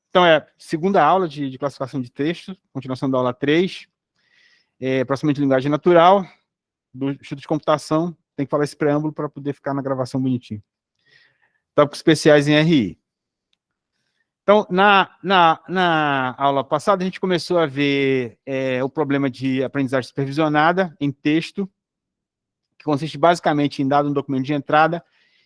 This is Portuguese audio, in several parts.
Então, segunda aula de classificação de texto, continuação da aula 3, processamento de linguagem natural, do Instituto de Computação. Tem que falar esse preâmbulo para poder ficar na gravação bonitinho. Tópicos especiais em RI. Então, na aula passada, a gente começou a ver o problema de aprendizagem supervisionada em texto, que consiste basicamente em dado um documento de entrada,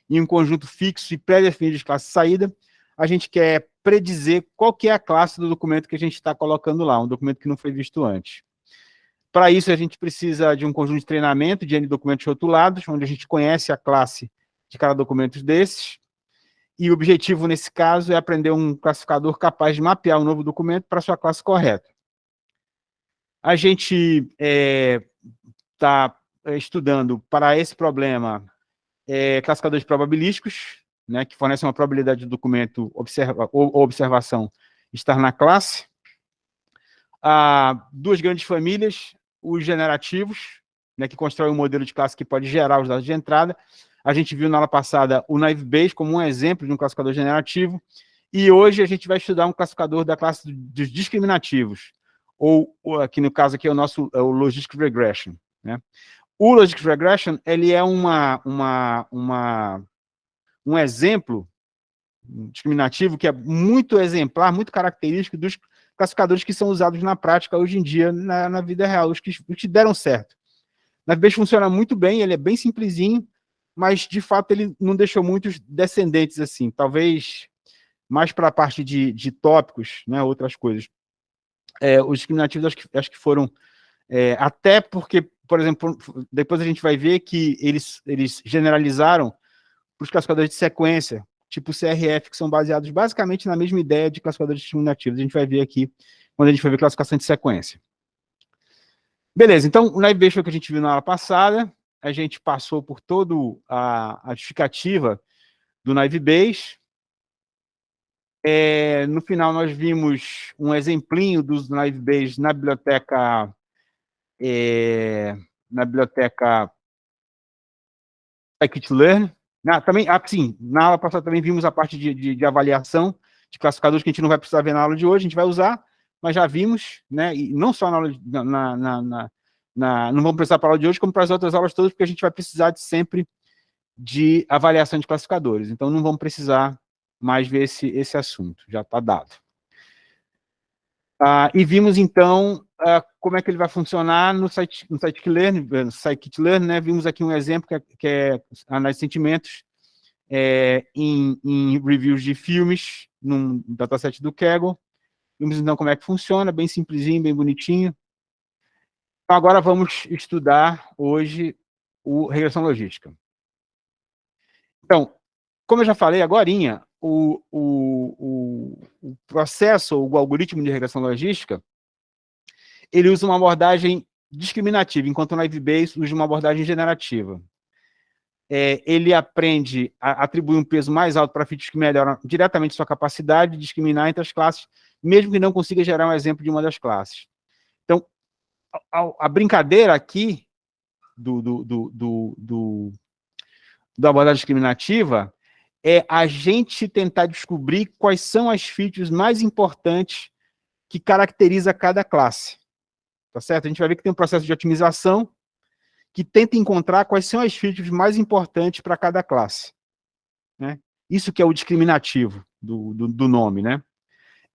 em um conjunto fixo e pré-definido de classe de saída. A gente quer predizer qual que é a classe do documento que a gente está colocando lá, um documento que não foi visto antes. Para isso, a gente precisa de um conjunto de treinamento de N documentos rotulados, onde a gente conhece a classe de cada documento desses, e o objetivo, nesse caso, é aprender um classificador capaz de mapear um novo documento para a sua classe correta. A gente está estudando para esse problema classificadores probabilísticos, né, que fornecem uma probabilidade do documento ou observação estar na classe. Há duas grandes famílias, os generativos, né, que constroem um modelo de classe que pode gerar os dados de entrada. A gente viu na aula passada o Naive Bayes como um exemplo de um classificador generativo, e hoje a gente vai estudar um classificador da classe dos discriminativos, ou aqui no caso aqui é o Logistic Regression, né? O Logistic Regression, ele é um exemplo discriminativo que é muito exemplar, muito característico dos classificadores que são usados na prática hoje em dia, na vida real, os que deram certo. Na Bayes funciona muito bem, ele é bem simplesinho, mas, de fato, ele não deixou muitos descendentes, assim, talvez mais para a parte de tópicos, né, outras coisas. Os discriminativos acho que foram, até porque, por exemplo, depois a gente vai ver que eles generalizaram para os classificadores de sequência, tipo CRF, que são baseados basicamente na mesma ideia de classificadores discriminativos. A gente vai ver aqui, quando a gente vai ver classificação de sequência. Beleza, então, o Naive Bayes foi o que a gente viu na aula passada. A gente passou por toda a justificativa do Naive Bayes. No final, nós vimos um exemplinho dos Naive Bayes na biblioteca Scikit-Learn. Sim, na aula passada também vimos a parte de avaliação de classificadores, que a gente não vai precisar ver na aula de hoje, a gente vai usar, mas já vimos, né, e não só na aula não vamos precisar para a aula de hoje, como para as outras aulas todas, porque a gente vai precisar sempre de avaliação de classificadores. Então, não vamos precisar mais ver esse assunto, já está dado. E vimos, então, como é que ele vai funcionar no Scikit-Learn, né? Vimos aqui um exemplo, que é análise de sentimentos em reviews de filmes, num dataset do Kaggle. Vimos, então, como é que funciona, bem simplesinho, bem bonitinho. Então, agora vamos estudar hoje regressão logística. Então, como eu já falei agorinha, o processo, o algoritmo de regressão logística, ele usa uma abordagem discriminativa, enquanto o Naive Bayes usa uma abordagem generativa. Ele aprende a atribuir um peso mais alto para features que melhoram diretamente sua capacidade de discriminar entre as classes, mesmo que não consiga gerar um exemplo de uma das classes. Então, a brincadeira aqui da abordagem discriminativa é a gente tentar descobrir quais são as features mais importantes que caracteriza cada classe. Tá certo? A gente vai ver que tem um processo de otimização que tenta encontrar quais são as features mais importantes para cada classe, né? Isso que é o discriminativo do nome, né?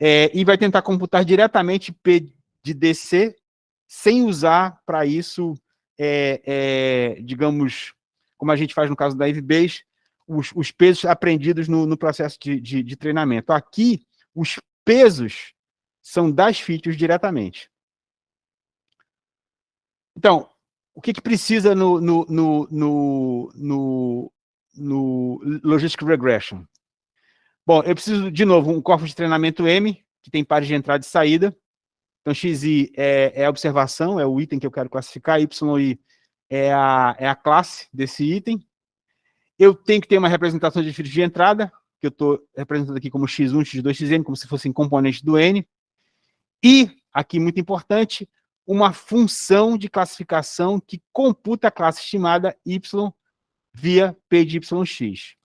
E vai tentar computar diretamente P de DC, sem usar para isso, digamos, como a gente faz no caso da Naive Bayes, os pesos aprendidos no processo de treinamento. Aqui, os pesos são das features diretamente. Então, o que precisa no Logistic Regression? Bom, eu preciso, de novo, um corpo de treinamento M, que tem pares de entrada e saída. Então, XI é a observação, é o item que eu quero classificar, YI é a classe desse item. Eu tenho que ter uma representação de features de entrada, que eu estou representando aqui como X1, X2, Xn, como se fossem componentes do N. E, aqui muito importante, uma função de classificação que computa a classe estimada Y via P de YX.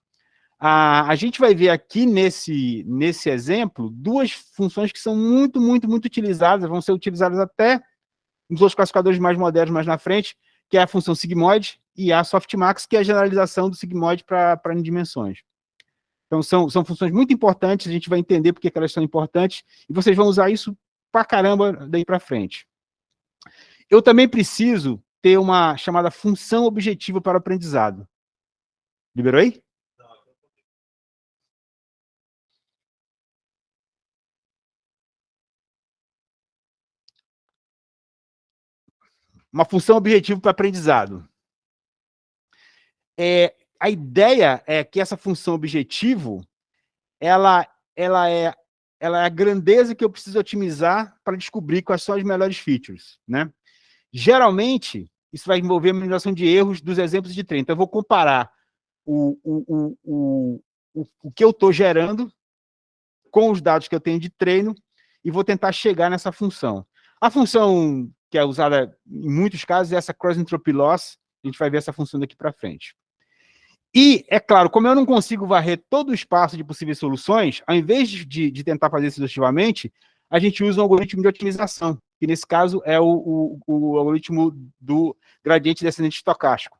A gente vai ver aqui nesse exemplo duas funções que são muito, muito, muito utilizadas, vão ser utilizadas até nos outros classificadores mais modernos mais na frente, que é a função sigmoide e a softmax, que é a generalização do sigmoide para N dimensões. Então, são funções muito importantes, a gente vai entender porque que elas são importantes, e vocês vão usar isso pra caramba daí para frente. Eu também preciso ter uma chamada função objetiva para o aprendizado. Liberou aí? Uma função objetiva para aprendizado. A ideia é que essa função objetivo, ela é a grandeza que eu preciso otimizar para descobrir quais são as melhores features, né? Geralmente, isso vai envolver a minimização de erros dos exemplos de treino. Então, eu vou comparar o que eu estou gerando com os dados que eu tenho de treino e vou tentar chegar nessa função. A função que é usada em muitos casos é essa cross entropy loss. A gente vai ver essa função daqui para frente. E, é claro, como eu não consigo varrer todo o espaço de possíveis soluções, ao invés de tentar fazer isso exaustivamente, a gente usa um algoritmo de otimização, que nesse caso é o algoritmo do gradiente descendente estocástico.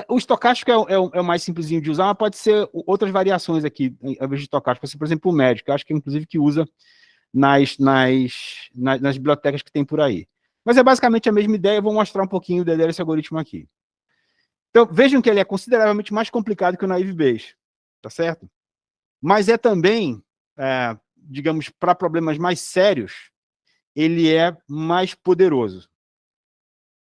O estocástico é o mais simplesinho de usar, mas pode ser outras variações aqui, ao invés de estocástico. Por exemplo, o médico, eu acho que inclusive que usa nas bibliotecas que tem por aí. Mas é basicamente a mesma ideia, eu vou mostrar um pouquinho desse algoritmo aqui. Então, vejam que ele é consideravelmente mais complicado que o Naive Bayes, tá certo? Mas é também, digamos, para problemas mais sérios, ele é mais poderoso.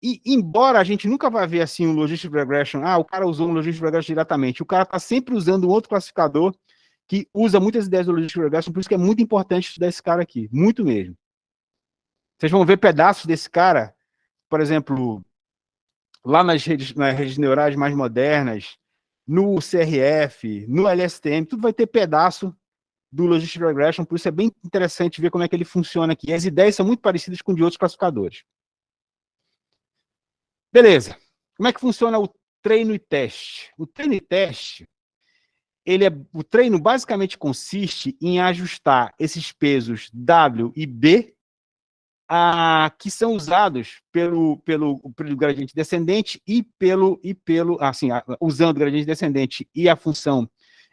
E, embora a gente nunca vai ver assim um Logistic Regression, o cara usou um Logistic Regression diretamente, o cara está sempre usando um outro classificador que usa muitas ideias do Logistic Regression, por isso que é muito importante estudar esse cara aqui, muito mesmo. Vocês vão ver pedaços desse cara, por exemplo, lá nas redes neurais mais modernas, no CRF, no LSTM, tudo vai ter pedaço do Logistic Regression, por isso é bem interessante ver como é que ele funciona aqui. E as ideias são muito parecidas com de outros classificadores. Beleza. Como é que funciona o treino e teste? O treino e teste, o treino basicamente consiste em ajustar esses pesos W e B que são usados pelo gradiente descendente usando o gradiente descendente e a função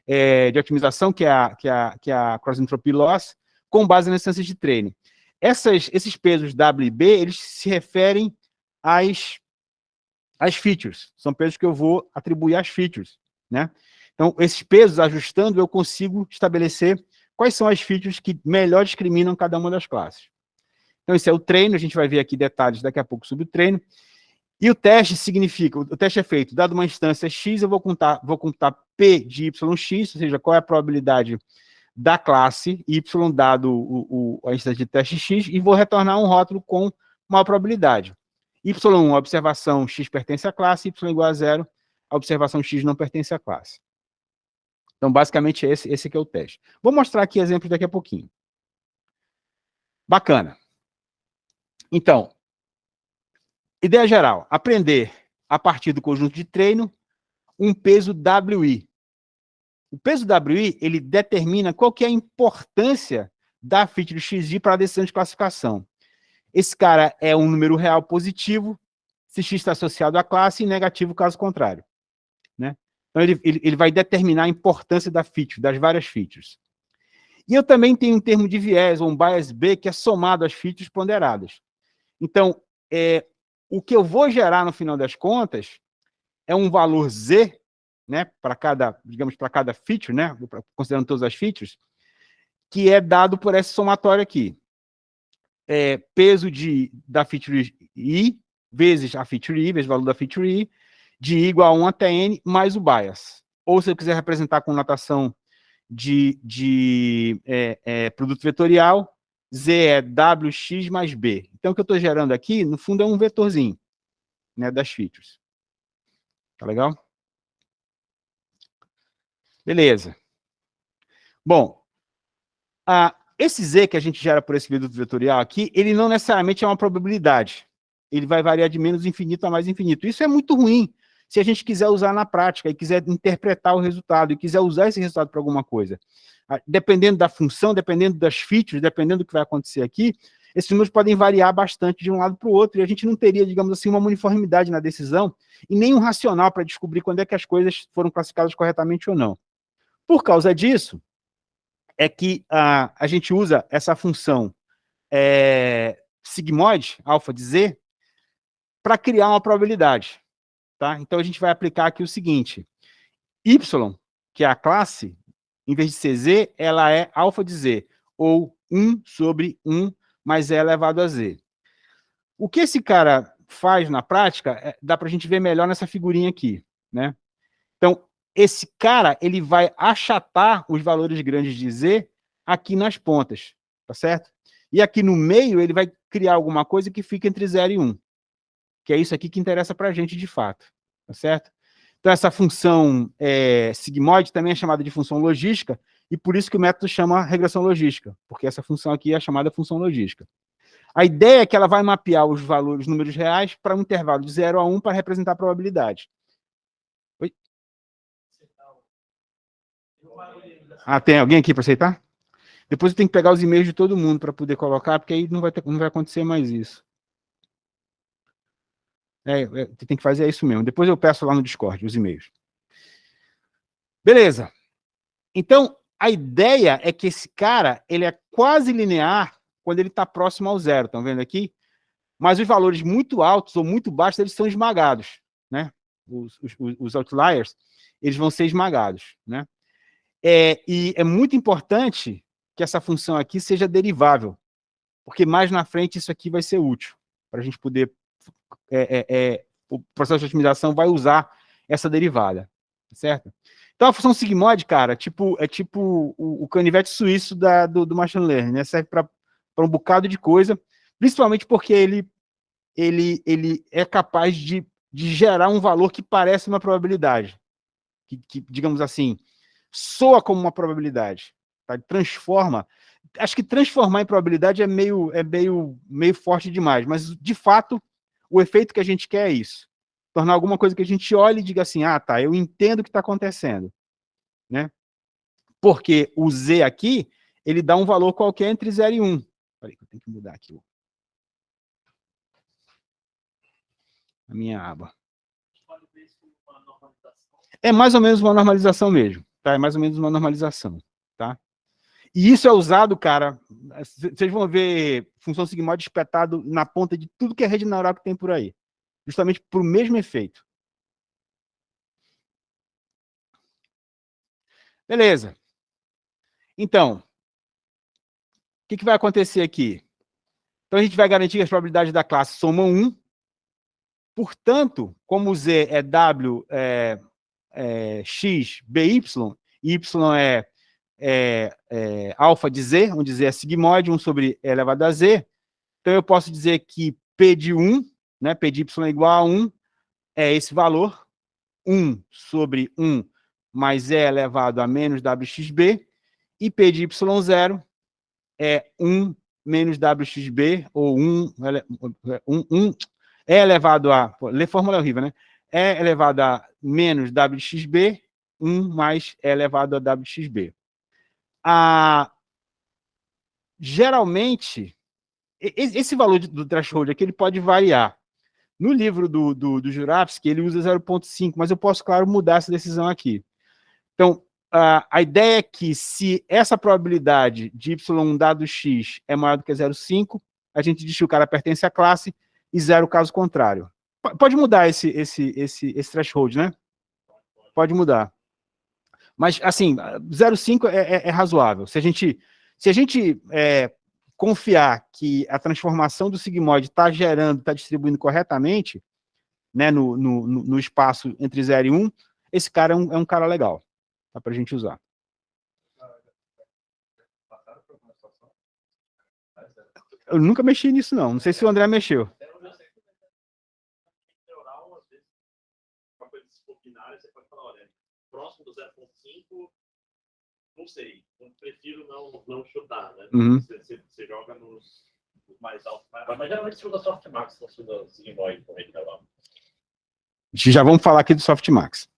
de otimização, que é a cross entropy loss, com base nas instâncias de treino. Esses pesos W e B, eles se referem às features, são pesos que eu vou atribuir às features, né? Então, esses pesos, ajustando, eu consigo estabelecer quais são as features que melhor discriminam cada uma das classes. Então, esse é o treino, a gente vai ver aqui detalhes daqui a pouco sobre o treino. E o teste significa, o teste é feito, dado uma instância x, eu vou contar P de yx, ou seja, qual é a probabilidade da classe y, dado a instância de teste x, e vou retornar um rótulo com uma probabilidade. Y1, a observação x pertence à classe, y igual a 0, a observação x não pertence à classe. Então, basicamente, esse aqui é o teste. Vou mostrar aqui exemplos daqui a pouquinho. Bacana. Então, ideia geral, aprender a partir do conjunto de treino um peso WI. O peso WI, ele determina qual que é a importância da feature xi para a decisão de classificação. Esse cara é um número real positivo, se x está associado à classe, e negativo caso contrário, né? Então, ele vai determinar a importância da feature, das várias features. E eu também tenho um termo de viés, ou um bias B, que é somado às features ponderadas. Então, o que eu vou gerar no final das contas é um valor Z, né, para cada, digamos, para cada feature, né, considerando todas as features, que é dado por esse somatório aqui. Peso da feature I vezes a feature I, vezes o valor da feature I, de I igual a 1 até N, mais o bias. Ou se eu quiser representar com notação de produto vetorial, Z é WX mais B. Então, o que eu estou gerando aqui, no fundo, é um vetorzinho, né, das features. Tá legal? Beleza. Bom, esse Z que a gente gera por esse produto vetorial aqui, ele não necessariamente é uma probabilidade. Ele vai variar de menos infinito a mais infinito. Isso é muito ruim se a gente quiser usar na prática e quiser interpretar o resultado e quiser usar esse resultado para alguma coisa. Dependendo da função, dependendo das features, dependendo do que vai acontecer aqui, esses números podem variar bastante de um lado para o outro, e a gente não teria, digamos assim, uma uniformidade na decisão e nem um racional para descobrir quando é que as coisas foram classificadas corretamente ou não. Por causa disso, é que a gente usa essa função sigmoide, alfa de z, para criar uma probabilidade. Tá? Então, a gente vai aplicar aqui o seguinte, y, que é a classe, em vez de ser z, ela é alfa de z, ou 1 sobre 1 mais e elevado a z. O que esse cara faz na prática, dá para a gente ver melhor nessa figurinha aqui. Né? Então, esse cara, ele vai achatar os valores grandes de z aqui nas pontas, tá certo? E aqui no meio, ele vai criar alguma coisa que fica entre 0 e 1, que é isso aqui que interessa para a gente de fato, tá certo? Então, essa função sigmoide também é chamada de função logística, e por isso que o método chama regressão logística, porque essa função aqui é chamada função logística. A ideia é que ela vai mapear os valores, os números reais, para um intervalo de 0 a 1 para representar a probabilidade. Oi? Tem alguém aqui para aceitar? Depois eu tenho que pegar os e-mails de todo mundo para poder colocar, porque aí não vai acontecer mais isso. Tem que fazer isso mesmo. Depois eu peço lá no Discord os e-mails. Beleza. Então, a ideia é que esse cara, ele é quase linear quando ele está próximo ao zero, estão vendo aqui? Mas os valores muito altos ou muito baixos, eles são esmagados, né? Os outliers, eles vão ser esmagados, né? E é muito importante que essa função aqui seja derivável, porque mais na frente isso aqui vai ser útil, para a gente poder... o processo de otimização vai usar essa derivada, certo? Então, a função sigmoide, cara, é tipo o canivete suíço do machine learning, né? Serve para um bocado de coisa, principalmente porque ele é capaz de gerar um valor que parece uma probabilidade, que, digamos assim, soa como uma probabilidade, tá? Transforma. Acho que transformar em probabilidade é meio forte demais, mas, de fato, o efeito que a gente quer é isso. Tornar alguma coisa que a gente olhe e diga assim, tá, eu entendo o que está acontecendo. Né? Porque o Z aqui, ele dá um valor qualquer entre 0 e 1. Peraí, que eu tenho que mudar aqui a minha aba. É mais ou menos uma normalização mesmo. Tá? É mais ou menos uma normalização. Tá? E isso é usado, cara, vocês vão ver função sigmoide espetado na ponta de tudo que é rede neural que tem por aí. Justamente para o mesmo efeito. Beleza. Então, o que vai acontecer aqui? Então, a gente vai garantir que as probabilidades da classe somam 1. Portanto, como Z é W, X, BY, y é alfa de Z, onde Z é sigmoide, 1 sobre E elevado a Z, então eu posso dizer que P de 1, né, P de Y é igual a 1, é esse valor, 1 sobre 1 mais E elevado a menos WXB, e P de Y0 é 1 menos WXB, ou 1 E elevado a... ler fórmula é horrível, né? E elevado a menos WXB, 1 mais E elevado a WXB. Geralmente, esse valor do threshold aqui ele pode variar. No livro do Jurafsky, ele usa 0,5, mas eu posso, claro, mudar essa decisão aqui. Então, a ideia é que se essa probabilidade de y dado x é maior do que 0,5, a gente diz que o cara pertence à classe e 0 caso contrário. Pode mudar esse threshold, né? Pode mudar. Mas, assim, 0,5 é razoável. Se a gente confiar que a transformação do sigmoide está gerando, está distribuindo corretamente, né, no espaço entre 0 e 1, esse cara é um cara legal. Dá para a gente usar. Eu nunca mexi nisso, não. Não sei se o André mexeu. Próximo do 0,5, não sei. Eu prefiro não chutar, né? Uhum. Você joga nos mais altos. Mas geralmente você usa softmax, não usa sigmoide também. Já vamos falar aqui do softmax.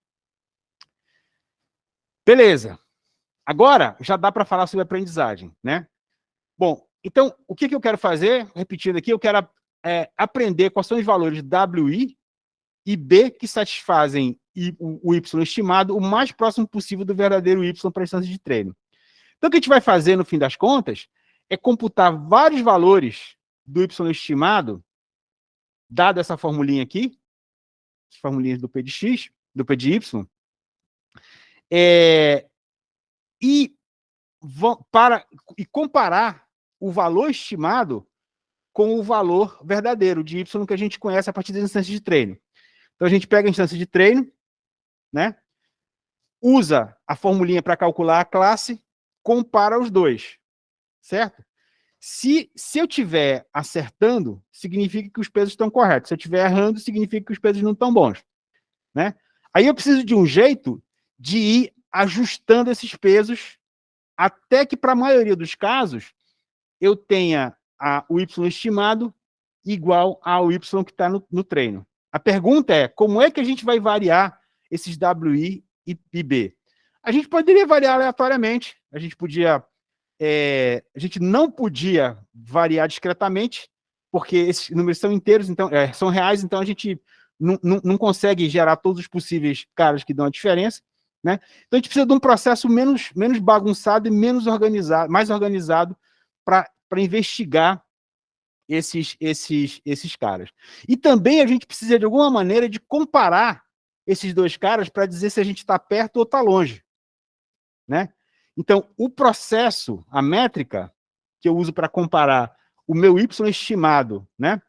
Beleza. Agora, já dá para falar sobre aprendizagem, né? Bom, então, o que eu quero fazer? Repetindo aqui, eu quero aprender quais são os valores WI e B que satisfazem o Y estimado o mais próximo possível do verdadeiro Y para a instância de treino. Então, o que a gente vai fazer, no fim das contas, é computar vários valores do Y estimado, dado essa formulinha aqui, as formulinhas do P de X, do P de Y, e comparar o valor estimado com o valor verdadeiro de Y que a gente conhece a partir das instâncias de treino. Então, a gente pega a instância de treino, né? Usa a formulinha para calcular a classe, compara os dois, certo? Se eu estiver acertando, significa que os pesos estão corretos. Se eu estiver errando, significa que os pesos não estão bons, né? Aí eu preciso de um jeito de ir ajustando esses pesos até que, para a maioria dos casos, eu tenha o Y estimado igual ao Y que está no treino. A pergunta é, como é que a gente vai variar esses WI e B? A gente poderia variar aleatoriamente, a gente não podia variar discretamente, porque esses números são inteiros, então, são reais, então a gente não consegue gerar todos os possíveis caras que dão a diferença, né? Então a gente precisa de um processo menos bagunçado e mais organizado para investigar esses caras. E também a gente precisa, de alguma maneira, de comparar esses dois caras para dizer se a gente está perto ou está longe, né? Então, o processo, a métrica que eu uso para comparar o meu Y estimado, né,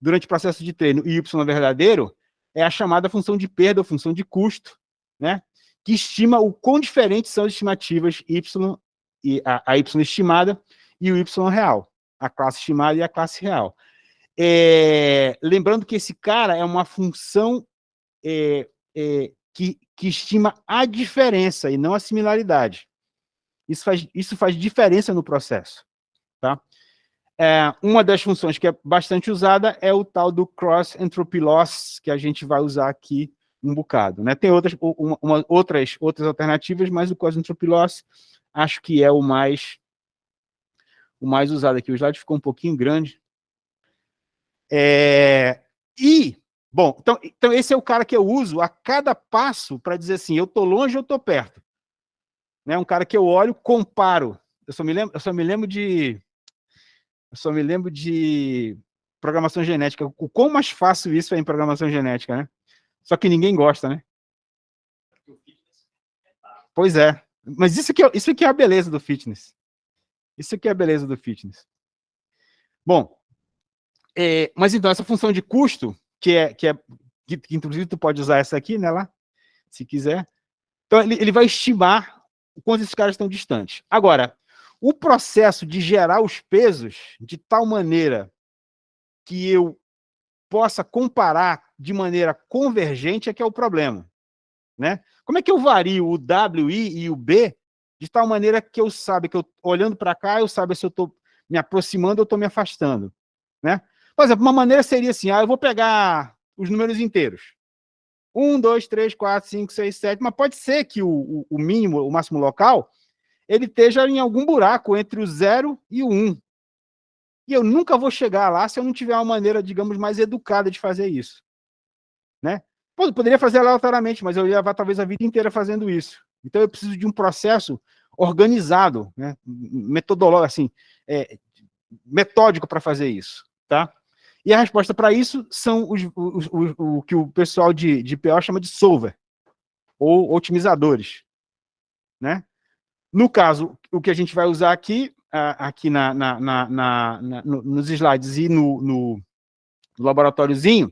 durante o processo de treino e Y verdadeiro, é a chamada função de perda ou função de custo, né, que estima o quão diferentes são as estimativas Y, a Y estimada e o Y real, a classe estimada e a classe real. Lembrando que esse cara é uma função que estima a diferença e não a similaridade. Isso faz diferença no processo, tá? Uma das funções que é bastante usada é o tal do cross entropy loss, que a gente vai usar aqui um bocado, né? Tem outras alternativas, mas o cross entropy loss acho que é o mais usado aqui. O slide ficou um pouquinho grande. Bom, então esse é o cara que eu uso a cada passo para dizer assim, eu estou longe ou estou perto. Né? Um cara que eu olho, comparo. Eu só me lembro de programação genética. O quão mais fácil isso é em programação genética, né? Só que ninguém gosta, né? Pois é. Mas isso aqui é a beleza do fitness. Isso aqui é a beleza do fitness. Bom, mas então, essa função de custo, que inclusive tu pode usar essa aqui, né, lá, se quiser. Então, ele vai estimar o quanto esses caras estão distantes. Agora, o processo de gerar os pesos de tal maneira que eu possa comparar de maneira convergente é que é o problema, né? Como é que eu vario o WI e o B de tal maneira que eu saiba que olhando para cá, eu saiba se eu estou me aproximando ou estou me afastando, né? Por exemplo, uma maneira seria assim, eu vou pegar os números inteiros. 1, 2, 3, 4, 5, 6, 7, mas pode ser que o mínimo, o máximo local, ele esteja em algum buraco entre o 0 e o 1. E eu nunca vou chegar lá se eu não tiver uma maneira, digamos, mais educada de fazer isso, né? Eu poderia fazer aleatoriamente, mas eu ia levar talvez a vida inteira fazendo isso. Então eu preciso de um processo organizado, né? Metodológico, assim, metódico para fazer isso, tá? E a resposta para isso são o que o pessoal de PO chama de solver, ou otimizadores, né? No caso, o que a gente vai usar aqui nos slides e no laboratóriozinho,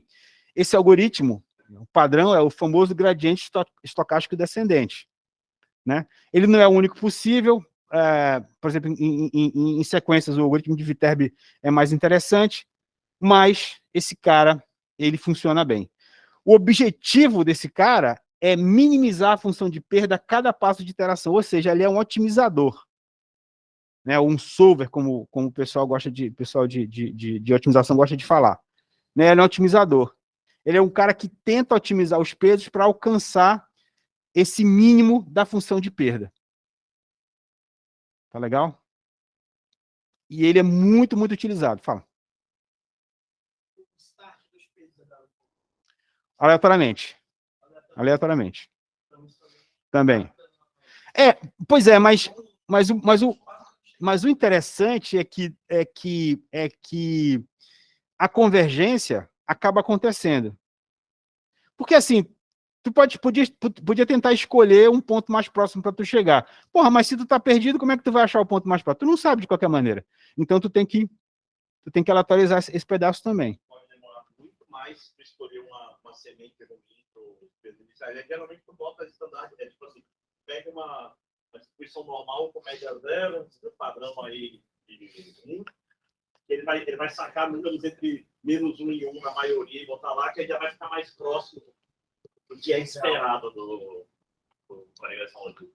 esse algoritmo, o padrão é o famoso gradiente estocástico descendente, né? Ele não é o único possível, por exemplo, em sequências, o algoritmo de Viterbi é mais interessante, mas esse cara, ele funciona bem. O objetivo desse cara é minimizar a função de perda a cada passo de iteração, ou seja, ele é um otimizador, né? Um solver, como o pessoal de otimização gosta de falar, né? Ele é um otimizador. ele é um cara que tenta otimizar os pesos para alcançar esse mínimo da função de perda. Tá legal? E ele é muito, muito utilizado. Fala. Aleatoriamente. Aleatoriamente. Também. Pois é, mas o interessante é que a convergência acaba acontecendo. Porque assim, tu podia tentar escolher um ponto mais próximo para tu chegar. Porra, mas se tu tá perdido, como é que tu vai achar o ponto mais próximo? Tu não sabe de qualquer maneira. Então tu tem que aleatorizar esse pedaço também. Pode demorar muito mais para escolher uma semente ruim para iniciar. Geralmente tu bota estandarte, tipo assim, pega uma distribuição normal com média zero, padrão aí de 1, ele vai sacar números entre -1 e 1 na maioria e botar lá, que aí já vai ficar mais próximo do que é esperado do regressão logística.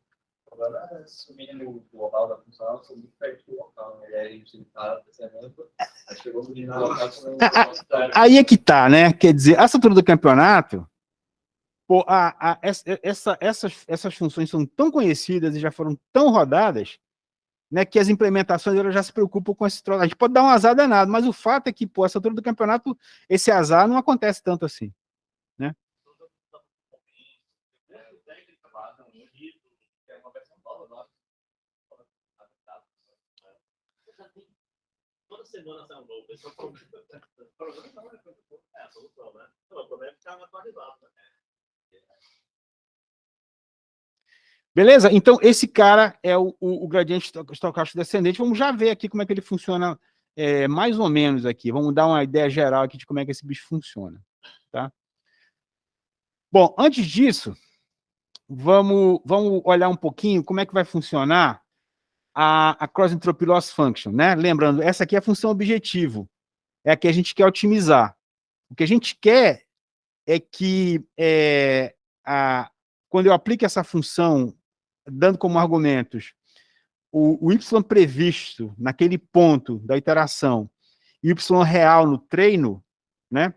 Agora, se o mínimo global da função, eu sou muito perto do local, né? E aí a gente está percebendo, aí chegou no mínimo local. Aí é que tá, né? Quer dizer, essa altura do campeonato, pô, essas funções são tão conhecidas e já foram tão rodadas, né, que as implementações elas já se preocupam com esse troço. A gente pode dar um azar danado, mas o fato é que, pô, essa altura do campeonato, esse azar não acontece tanto assim, né? Toda semana sai um novo. Esse é o problema. O problema não é a solução, né? O problema é ficar atualizado, né? Beleza? Então, esse cara é o gradiente estocástico descendente. Vamos já ver aqui como é que ele funciona mais ou menos aqui. Vamos dar uma ideia geral aqui de como é que esse bicho funciona. Tá? Bom, antes disso, vamos olhar um pouquinho como é que vai funcionar a Cross Entropy Loss Function, né? Lembrando, essa aqui é a função objetivo. É a que a gente quer otimizar. O que a gente quer é que quando eu aplico essa função, dando como argumentos o y previsto naquele ponto da iteração e o y real no treino, né?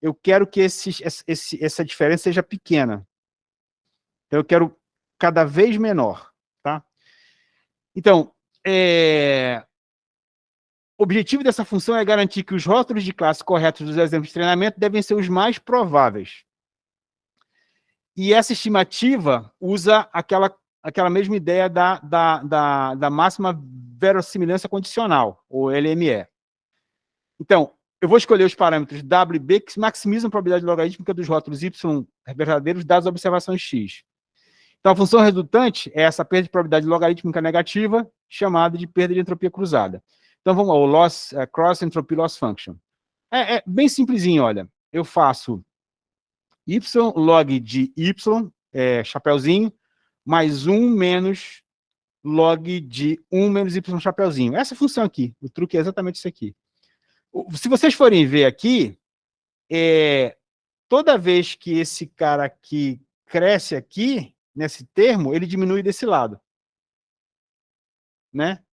Eu quero que essa diferença seja pequena. Então, eu quero cada vez menor, tá? Então, o objetivo dessa função é garantir que os rótulos de classe corretos dos exemplos de treinamento devem ser os mais prováveis. E essa estimativa usa aquela mesma ideia da máxima verossimilhança condicional, ou LME. Então, eu vou escolher os parâmetros W e B que maximizam a probabilidade logarítmica dos rótulos Y verdadeiros dadas as observações X. Então, a função resultante é essa perda de probabilidade logarítmica negativa, chamada de perda de entropia cruzada. Então, vamos lá, o Cross Entropy Loss Function. É bem simplesinho, olha. Eu faço y log de y, chapeuzinho, mais 1 menos log de 1 menos y chapeuzinho. Essa função aqui, o truque é exatamente isso aqui. Se vocês forem ver aqui, toda vez que esse cara aqui cresce aqui, nesse termo, ele diminui desse lado. Né?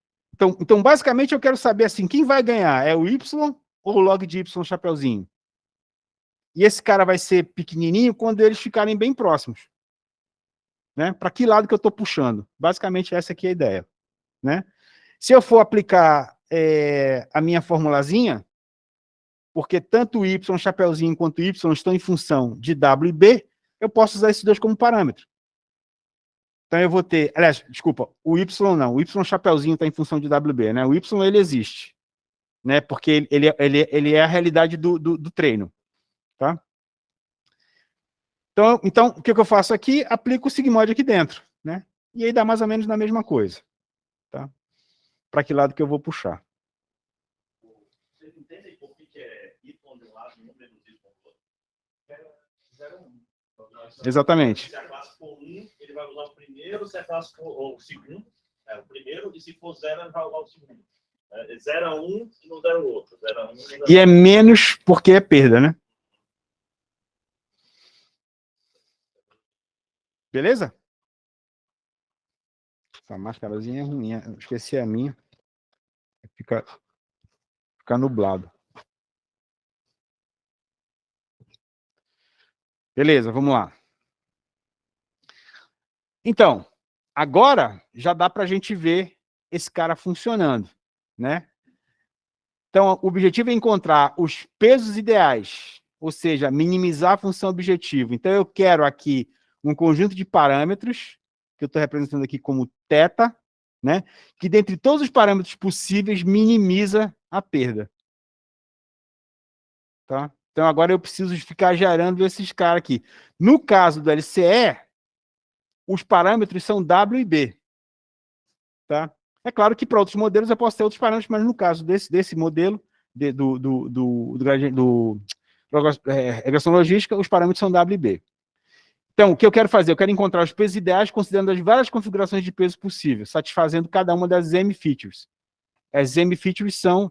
Então, basicamente, eu quero saber assim, quem vai ganhar? É o y ou o log de y chapeuzinho? E esse cara vai ser pequenininho quando eles ficarem bem próximos. Né? Para que lado que eu estou puxando? Basicamente, essa aqui é a ideia. Né? Se eu for aplicar a minha formulazinha, porque tanto o y chapeuzinho quanto o y estão em função de w e b, eu posso usar esses dois como parâmetro. Então, eu vou ter... Aliás, desculpa, o y não. O y chapeuzinho está em função de WB, né? O y, ele existe. Né? Porque ele é a realidade do treino. Tá? Então, o que eu faço aqui? Aplico o sigmoide aqui dentro. Né? E aí dá mais ou menos na mesma coisa. Tá? Para que lado que eu vou puxar. Vocês entendem por que é y de um lado e 1 menos y do outro? 0,1. Exatamente. Se a classe for 1, ele vai usar o primeiro, se a classe for o segundo, o primeiro, e se for 0, ele vai usar o segundo. 0 a 1 e não 0 o outro. 0 a 1 e é menos porque é perda, né? Beleza? Essa máscarazinha é ruim, eu esqueci a minha. Fica nublado. Beleza, vamos lá. Então, agora já dá para a gente ver esse cara funcionando, né? Então, o objetivo é encontrar os pesos ideais, ou seja, minimizar a função objetivo. Então, eu quero aqui um conjunto de parâmetros, que eu estou representando aqui como θ, né? Que dentre todos os parâmetros possíveis minimiza a perda. Tá? Então, agora eu preciso ficar gerando esses caras aqui. No caso do LCE, os parâmetros são W e B. Tá? É claro que para outros modelos eu posso ter outros parâmetros, mas no caso desse modelo, regressão logística, os parâmetros são W e B. Então, o que eu quero fazer? Eu quero encontrar os pesos ideais considerando as várias configurações de peso possíveis, satisfazendo cada uma das M-features. As M-features são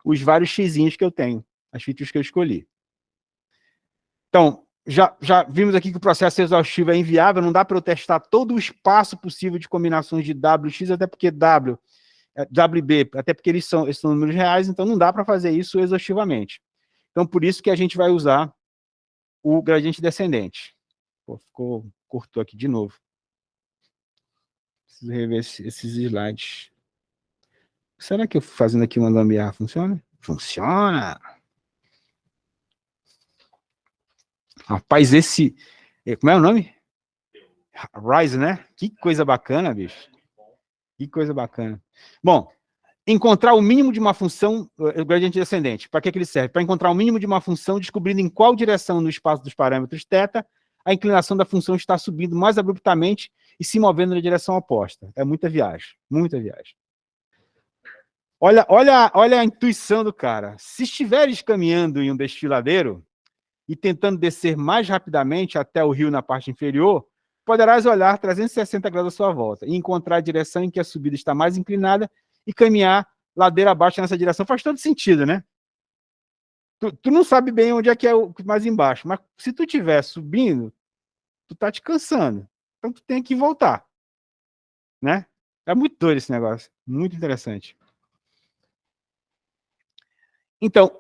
os vários x'inhos que eu tenho, as features que eu escolhi. Então, já vimos aqui que o processo exaustivo é inviável, não dá para eu testar todo o espaço possível de combinações de W e X, até porque WB, até porque eles são números reais, então não dá para fazer isso exaustivamente. Então, por isso que a gente vai usar o gradiente descendente. Pô, cortou aqui de novo. Preciso rever esses slides. Será que eu fazendo aqui uma gambiarra funciona? Funciona! Rapaz, como é o nome? Rise, né? Que coisa bacana, bicho. Que coisa bacana. Bom, encontrar o mínimo de uma função, o gradiente descendente, para que ele serve? Para encontrar o mínimo de uma função, descobrindo em qual direção no espaço dos parâmetros θ a inclinação da função está subindo mais abruptamente e se movendo na direção oposta. É muita viagem, muita viagem. Olha a intuição do cara. Se estiveres caminhando em um desfiladeiro e tentando descer mais rapidamente até o rio na parte inferior, poderás olhar 360 graus à sua volta e encontrar a direção em que a subida está mais inclinada e caminhar ladeira abaixo nessa direção. Faz todo sentido, né? Tu não sabe bem onde é que é o mais embaixo, mas se tu estiver subindo, tu tá te cansando. Então tu tem que voltar, né? É muito doido esse negócio, muito interessante. Então,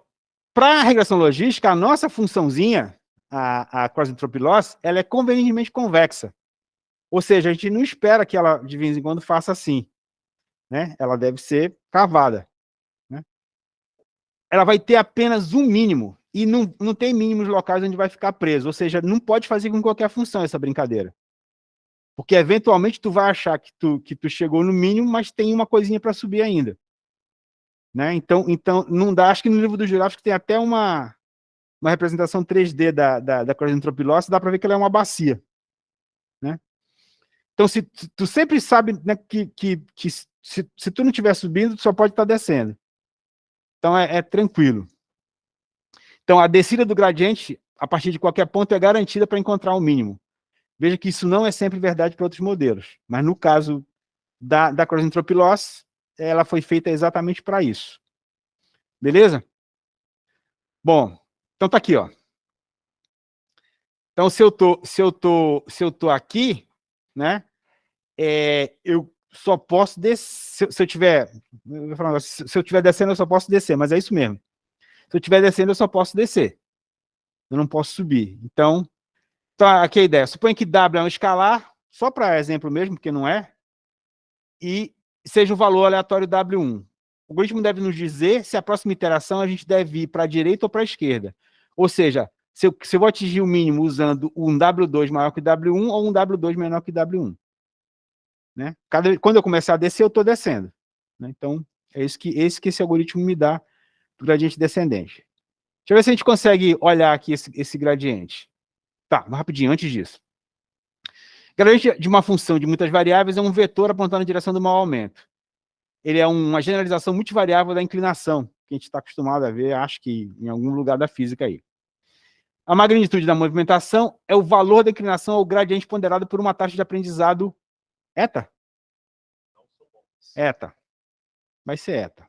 para a regressão logística, a nossa funçãozinha, a cross-entropy loss, ela é convenientemente convexa. Ou seja, a gente não espera que ela, de vez em quando, faça assim, né? Ela deve ser cavada, né? Ela vai ter apenas um mínimo, e não tem mínimos locais onde vai ficar preso. Ou seja, não pode fazer com qualquer função essa brincadeira. Porque, eventualmente, tu vai achar que tu chegou no mínimo, mas tem uma coisinha para subir ainda. Né? Então, não dá. Acho que no livro do Jurássico tem até uma representação 3D da cross-entropy loss, dá para ver que ela é uma bacia. Né? Então, se tu sempre sabe, né, que se tu não estiver subindo, tu só pode estar descendo. Então, é tranquilo. Então, a descida do gradiente, a partir de qualquer ponto, é garantida para encontrar o mínimo. Veja que isso não é sempre verdade para outros modelos, mas no caso da cross-entropy loss, ela foi feita exatamente para isso. Beleza? Bom, então tá aqui, ó. Então, se eu tô aqui, né, eu só posso descer, se eu tiver descendo, eu só posso descer, mas é isso mesmo. Se eu estiver descendo, eu só posso descer. Eu não posso subir. Então aqui a ideia. Suponha que W é um escalar, só para exemplo mesmo, porque não é, e seja o valor aleatório W1. O algoritmo deve nos dizer se a próxima iteração a gente deve ir para a direita ou para a esquerda. Ou seja, se eu vou atingir o mínimo usando um W2 maior que W1 ou um W2 menor que W1. Né? Quando eu começar a descer, eu estou descendo. Né? Então, é isso que esse algoritmo me dá do gradiente descendente. Deixa eu ver se a gente consegue olhar aqui esse gradiente. Tá, rapidinho, antes disso. Gradiente de uma função de muitas variáveis é um vetor apontando na direção do maior aumento. Ele é uma generalização multivariável da inclinação, que a gente está acostumado a ver, acho que em algum lugar da física aí. A magnitude da movimentação é o valor da inclinação ao gradiente ponderado por uma taxa de aprendizado eta. Eta. Vai ser eta.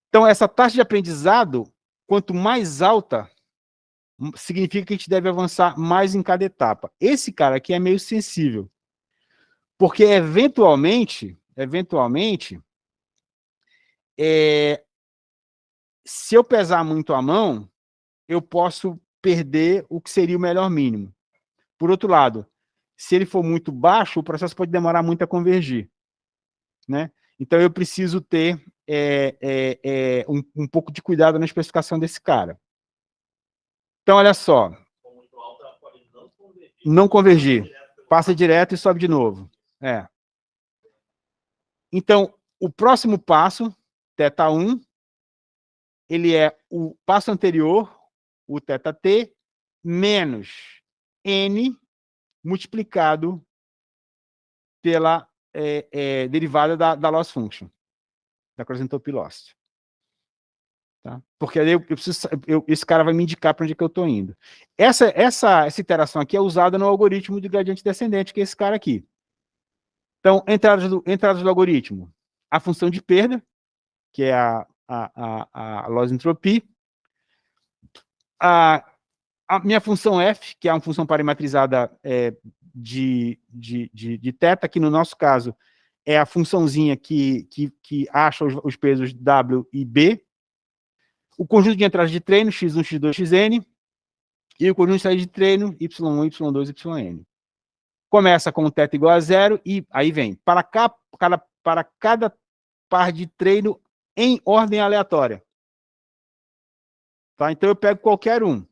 Então, essa taxa de aprendizado, quanto mais alta, significa que a gente deve avançar mais em cada etapa. Esse cara aqui é meio sensível, porque eventualmente, se eu pesar muito a mão, eu posso perder o que seria o melhor mínimo. Por outro lado, se ele for muito baixo, o processo pode demorar muito a convergir, né? Então, eu preciso ter um pouco de cuidado na especificação desse cara. Então, olha só. Não convergir. Passa direto e sobe de novo. Então, o próximo passo, θ1, ele é o passo anterior, o θt, menos n multiplicado pela derivada da loss function, da cross-entropy loss. Tá? Porque aí esse cara vai me indicar para onde é que eu estou indo. Essa iteração aqui é usada no algoritmo de gradiente descendente, que é esse cara aqui. Então, entradas do algoritmo. A função de perda, que é a loss entropy. A minha função f, que é uma função parametrizada de θ, que no nosso caso é a funçãozinha que acha os pesos W e B. O conjunto de entradas de treino, x1, x2, xn, e o conjunto de saída de treino, y1, y2, yn. Começa com θ igual a 0, e aí vem, para cada par de treino em ordem aleatória. Tá? Então, eu pego qualquer um.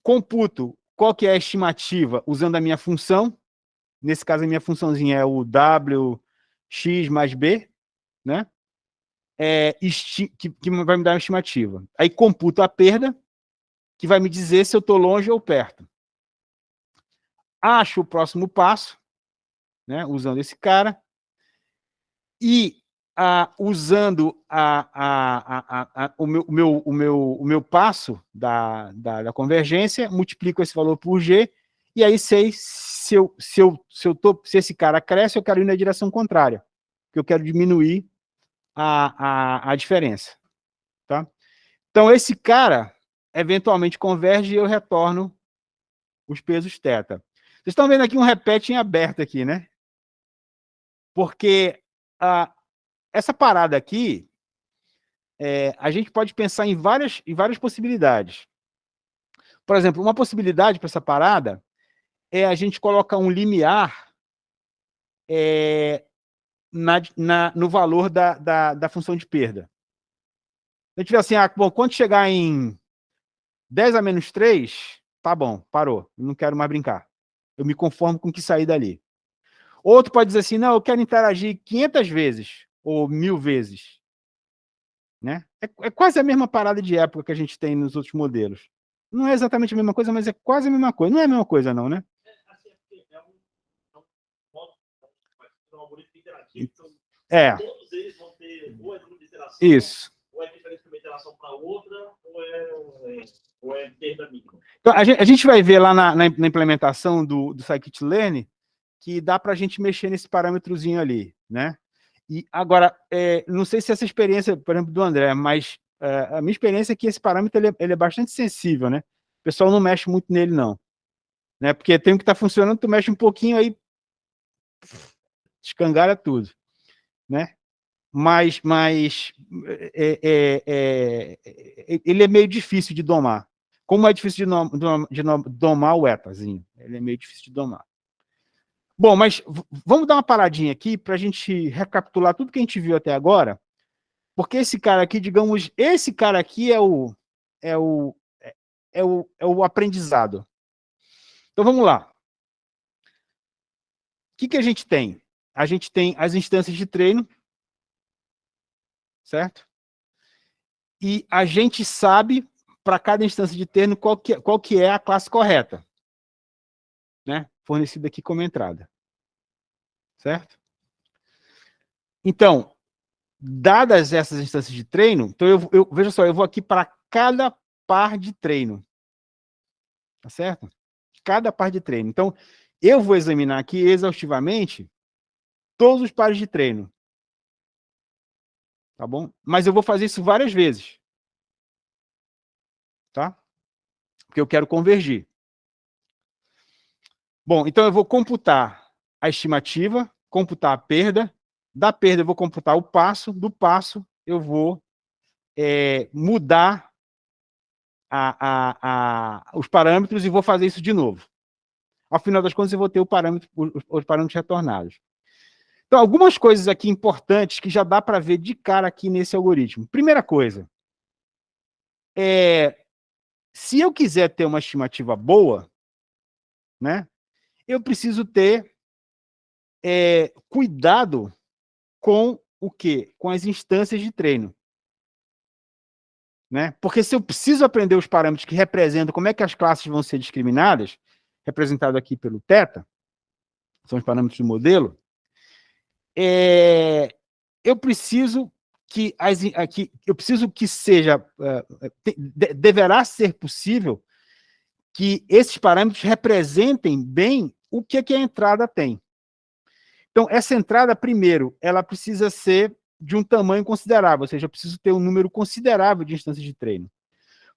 Computo qual que é a estimativa usando a minha função. Nesse caso, a minha funçãozinha é o wx mais b, né? Que vai me dar uma estimativa. Aí computo a perda, que vai me dizer se eu estou longe ou perto. Acho o próximo passo, né, usando esse cara, e usando o meu passo da convergência, multiplico esse valor por g, e aí sei se esse cara cresce, eu quero ir na direção contrária, porque eu quero diminuir a diferença. Tá? Então, esse cara eventualmente converge e eu retorno os pesos θ. Vocês estão vendo aqui um repete em aberto aqui, né? Porque essa parada aqui, a gente pode pensar em várias possibilidades. Por exemplo, uma possibilidade para essa parada é a gente colocar um limiar no valor da função de perda. A gente vê assim, bom, quando chegar em 10 a menos 3, tá bom, parou, eu não quero mais brincar. Eu me conformo com o que sair dali. Outro pode dizer assim, não, eu quero interagir 500 vezes, ou 1000 vezes. Né? É quase a mesma parada de época que a gente tem nos outros modelos. Não é exatamente a mesma coisa, mas é quase a mesma coisa. Não é a mesma coisa, não, né? Todos eles vão ter ou de interação, isso. Ou é diferente de uma interação para outra, ou é perda mínima. Então, a gente vai ver lá na implementação do scikit-learn que dá para a gente mexer nesse parâmetrozinho ali, né? E agora, não sei se essa experiência, por exemplo, do André, mas a minha experiência é que esse parâmetro ele é bastante sensível, né? O pessoal não mexe muito nele, não. Né? Porque tem o que está funcionando, tu mexe um pouquinho, aí escangalha tudo. Né? Mas ele é meio difícil de domar. Como é difícil de domar o etazinho? Ele é meio difícil de domar. Bom, mas vamos dar uma paradinha aqui para a gente recapitular tudo que a gente viu até agora, porque esse cara aqui, digamos, esse cara aqui é o aprendizado. Então, vamos lá. O que a gente tem? A gente tem as instâncias de treino, certo? E a gente sabe, para cada instância de treino, qual que é a classe correta, né? Fornecida aqui como entrada. Certo? Então, dadas essas instâncias de treino, então veja só, eu vou aqui para cada par de treino. Tá certo? Cada par de treino. Então, eu vou examinar aqui exaustivamente todos os pares de treino. Tá bom? Mas eu vou fazer isso várias vezes. Tá? Porque eu quero convergir. Bom, então eu vou computar a estimativa, computar a perda. Da perda eu vou computar o passo. Do passo eu vou mudar os parâmetros e vou fazer isso de novo. Ao final das contas, eu vou ter os parâmetros retornados. Então, algumas coisas aqui importantes que já dá para ver de cara aqui nesse algoritmo. Primeira coisa, se eu quiser ter uma estimativa boa, né, eu preciso ter cuidado com o quê? Com as instâncias de treino. Né? Porque se eu preciso aprender os parâmetros que representam como é que as classes vão ser discriminadas, representado aqui pelo θ, são os parâmetros do modelo, eu preciso que seja, deverá ser possível que esses parâmetros representem bem o que a entrada tem. Então, essa entrada, primeiro, ela precisa ser de um tamanho considerável, ou seja, eu preciso ter um número considerável de instâncias de treino.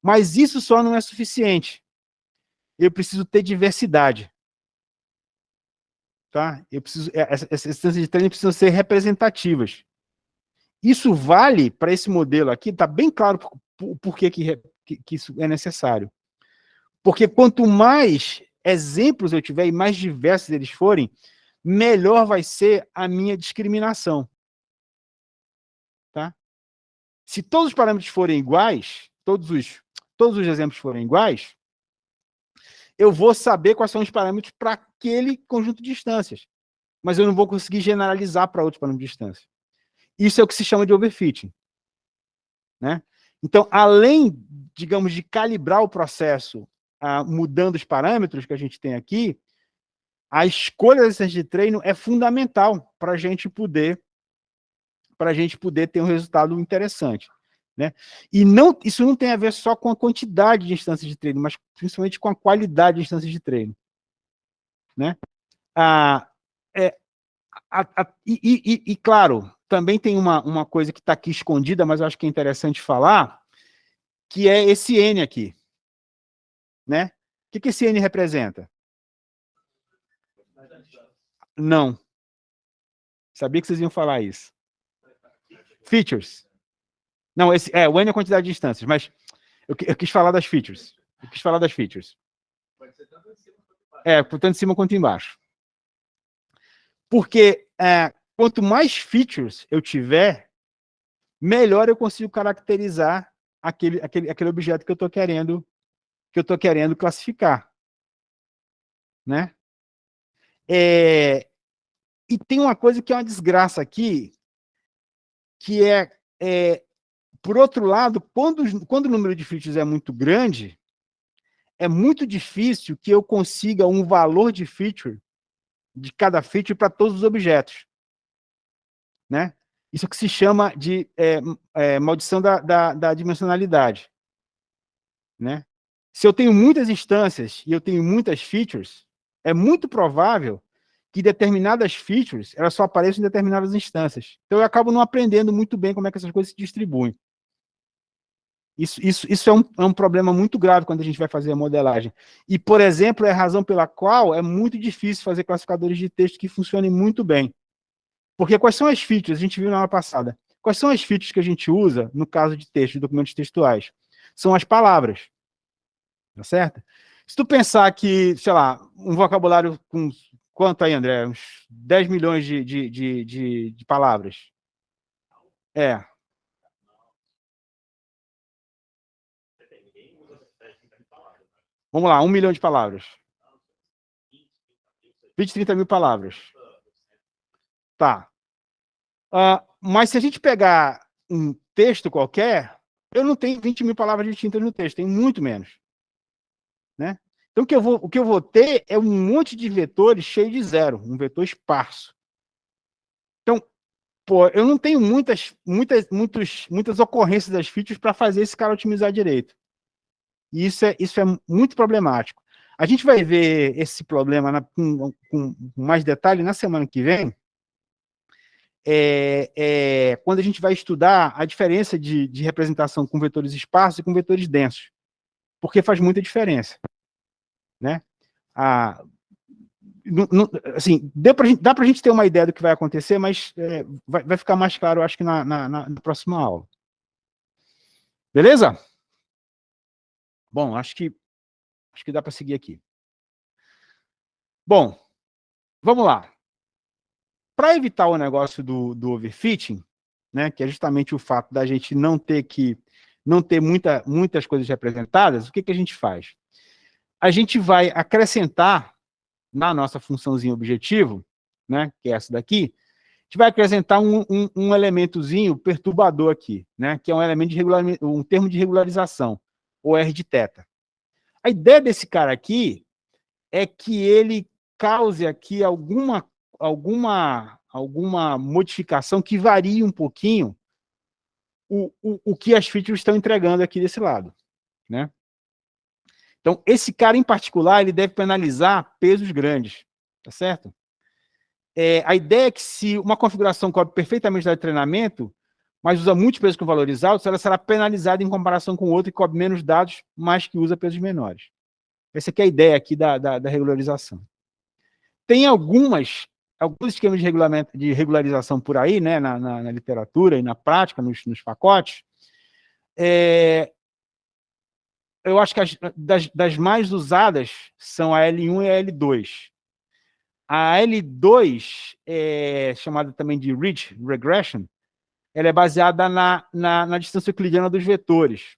Mas isso só não é suficiente. Eu preciso ter diversidade. Tá? Essas instâncias de treino precisam ser representativas. Isso vale para esse modelo aqui, está bem claro por que isso é necessário. Porque quanto mais exemplos eu tiver e mais diversos eles forem, melhor vai ser a minha discriminação. Tá? Se todos os parâmetros forem iguais, todos os exemplos forem iguais, eu vou saber quais são os parâmetros para aquele conjunto de instâncias. Mas eu não vou conseguir generalizar para outros parâmetros de instância. Isso é o que se chama de overfitting. Né? Então, além, digamos, de calibrar o processo mudando os parâmetros que a gente tem aqui, a escolha das instâncias de treino é fundamental para a gente poder ter um resultado interessante. Né? E isso não tem a ver só com a quantidade de instâncias de treino, mas principalmente com a qualidade de instâncias de treino. Né? E claro, também tem uma coisa que está aqui escondida, mas eu acho que é interessante falar, que é esse N aqui. Né? O que esse N representa? Não. Sabia que vocês iam falar isso. Features. Não, o N é a quantidade de instâncias, mas eu quis falar das features. Tanto em cima quanto embaixo. Porque quanto mais features eu tiver, melhor eu consigo caracterizar aquele objeto que eu estou querendo classificar. Né? E tem uma coisa que é uma desgraça aqui, que por outro lado, quando o número de features é muito grande, é muito difícil que eu consiga um valor de feature, de cada feature, para todos os objetos. Né? Isso que se chama de maldição da dimensionalidade. Né? Se eu tenho muitas instâncias e eu tenho muitas features, é muito provável que determinadas features elas só apareçam em determinadas instâncias. Então, eu acabo não aprendendo muito bem como é que essas coisas se distribuem. Isso é um problema muito grave quando a gente vai fazer a modelagem. E, por exemplo, é a razão pela qual é muito difícil fazer classificadores de texto que funcionem muito bem. Porque quais são as features? A gente viu na aula passada. Quais são as features que a gente usa no caso de texto, de documentos textuais? São as palavras. Tá certo? Se tu pensar que, sei lá, um vocabulário com... Quanto aí, André? Uns 10 milhões de palavras. Vamos lá, 1 milhão de palavras. 20, 30 mil palavras. Tá. Mas se a gente pegar um texto qualquer, eu não tenho 20 mil palavras distintas no texto, tem muito menos. Né? Então, o que eu vou ter é um monte de vetores cheio de zero, um vetor esparso. Então, eu não tenho muitas ocorrências das features para fazer esse cara otimizar direito. E isso é muito problemático. A gente vai ver esse problema com mais detalhe na semana que vem, quando a gente vai estudar a diferença de representação com vetores esparsos e com vetores densos, porque faz muita diferença. Né? Assim, dá para a gente ter uma ideia do que vai acontecer, mas vai ficar mais claro, eu acho que na próxima aula. Beleza? Bom, acho que dá para seguir aqui. Bom, vamos lá. Para evitar o negócio do overfitting, né, que é justamente o fato da gente não ter muitas coisas representadas, o que a gente faz? A gente vai acrescentar na nossa funçãozinha objetivo, né, que é essa daqui, a gente vai acrescentar um elementozinho perturbador aqui, né, que é um elemento um termo de regularização, o R de θ. A ideia desse cara aqui é que ele cause aqui alguma modificação que varie um pouquinho o que as features estão entregando aqui desse lado, né? Então, esse cara em particular, ele deve penalizar pesos grandes, tá certo? A ideia é que se uma configuração cobre perfeitamente de treinamento, mas usa muitos pesos com valores altos, ela será penalizada em comparação com outra que cobre menos dados, mas que usa pesos menores. Essa aqui é a ideia aqui da regularização. Tem alguns esquemas de regularização por aí, né, na literatura e na prática, nos pacotes. Eu acho que das mais usadas são a L1 e a L2. A L2, chamada também de Ridge Regression, ela é baseada na distância euclidiana dos vetores.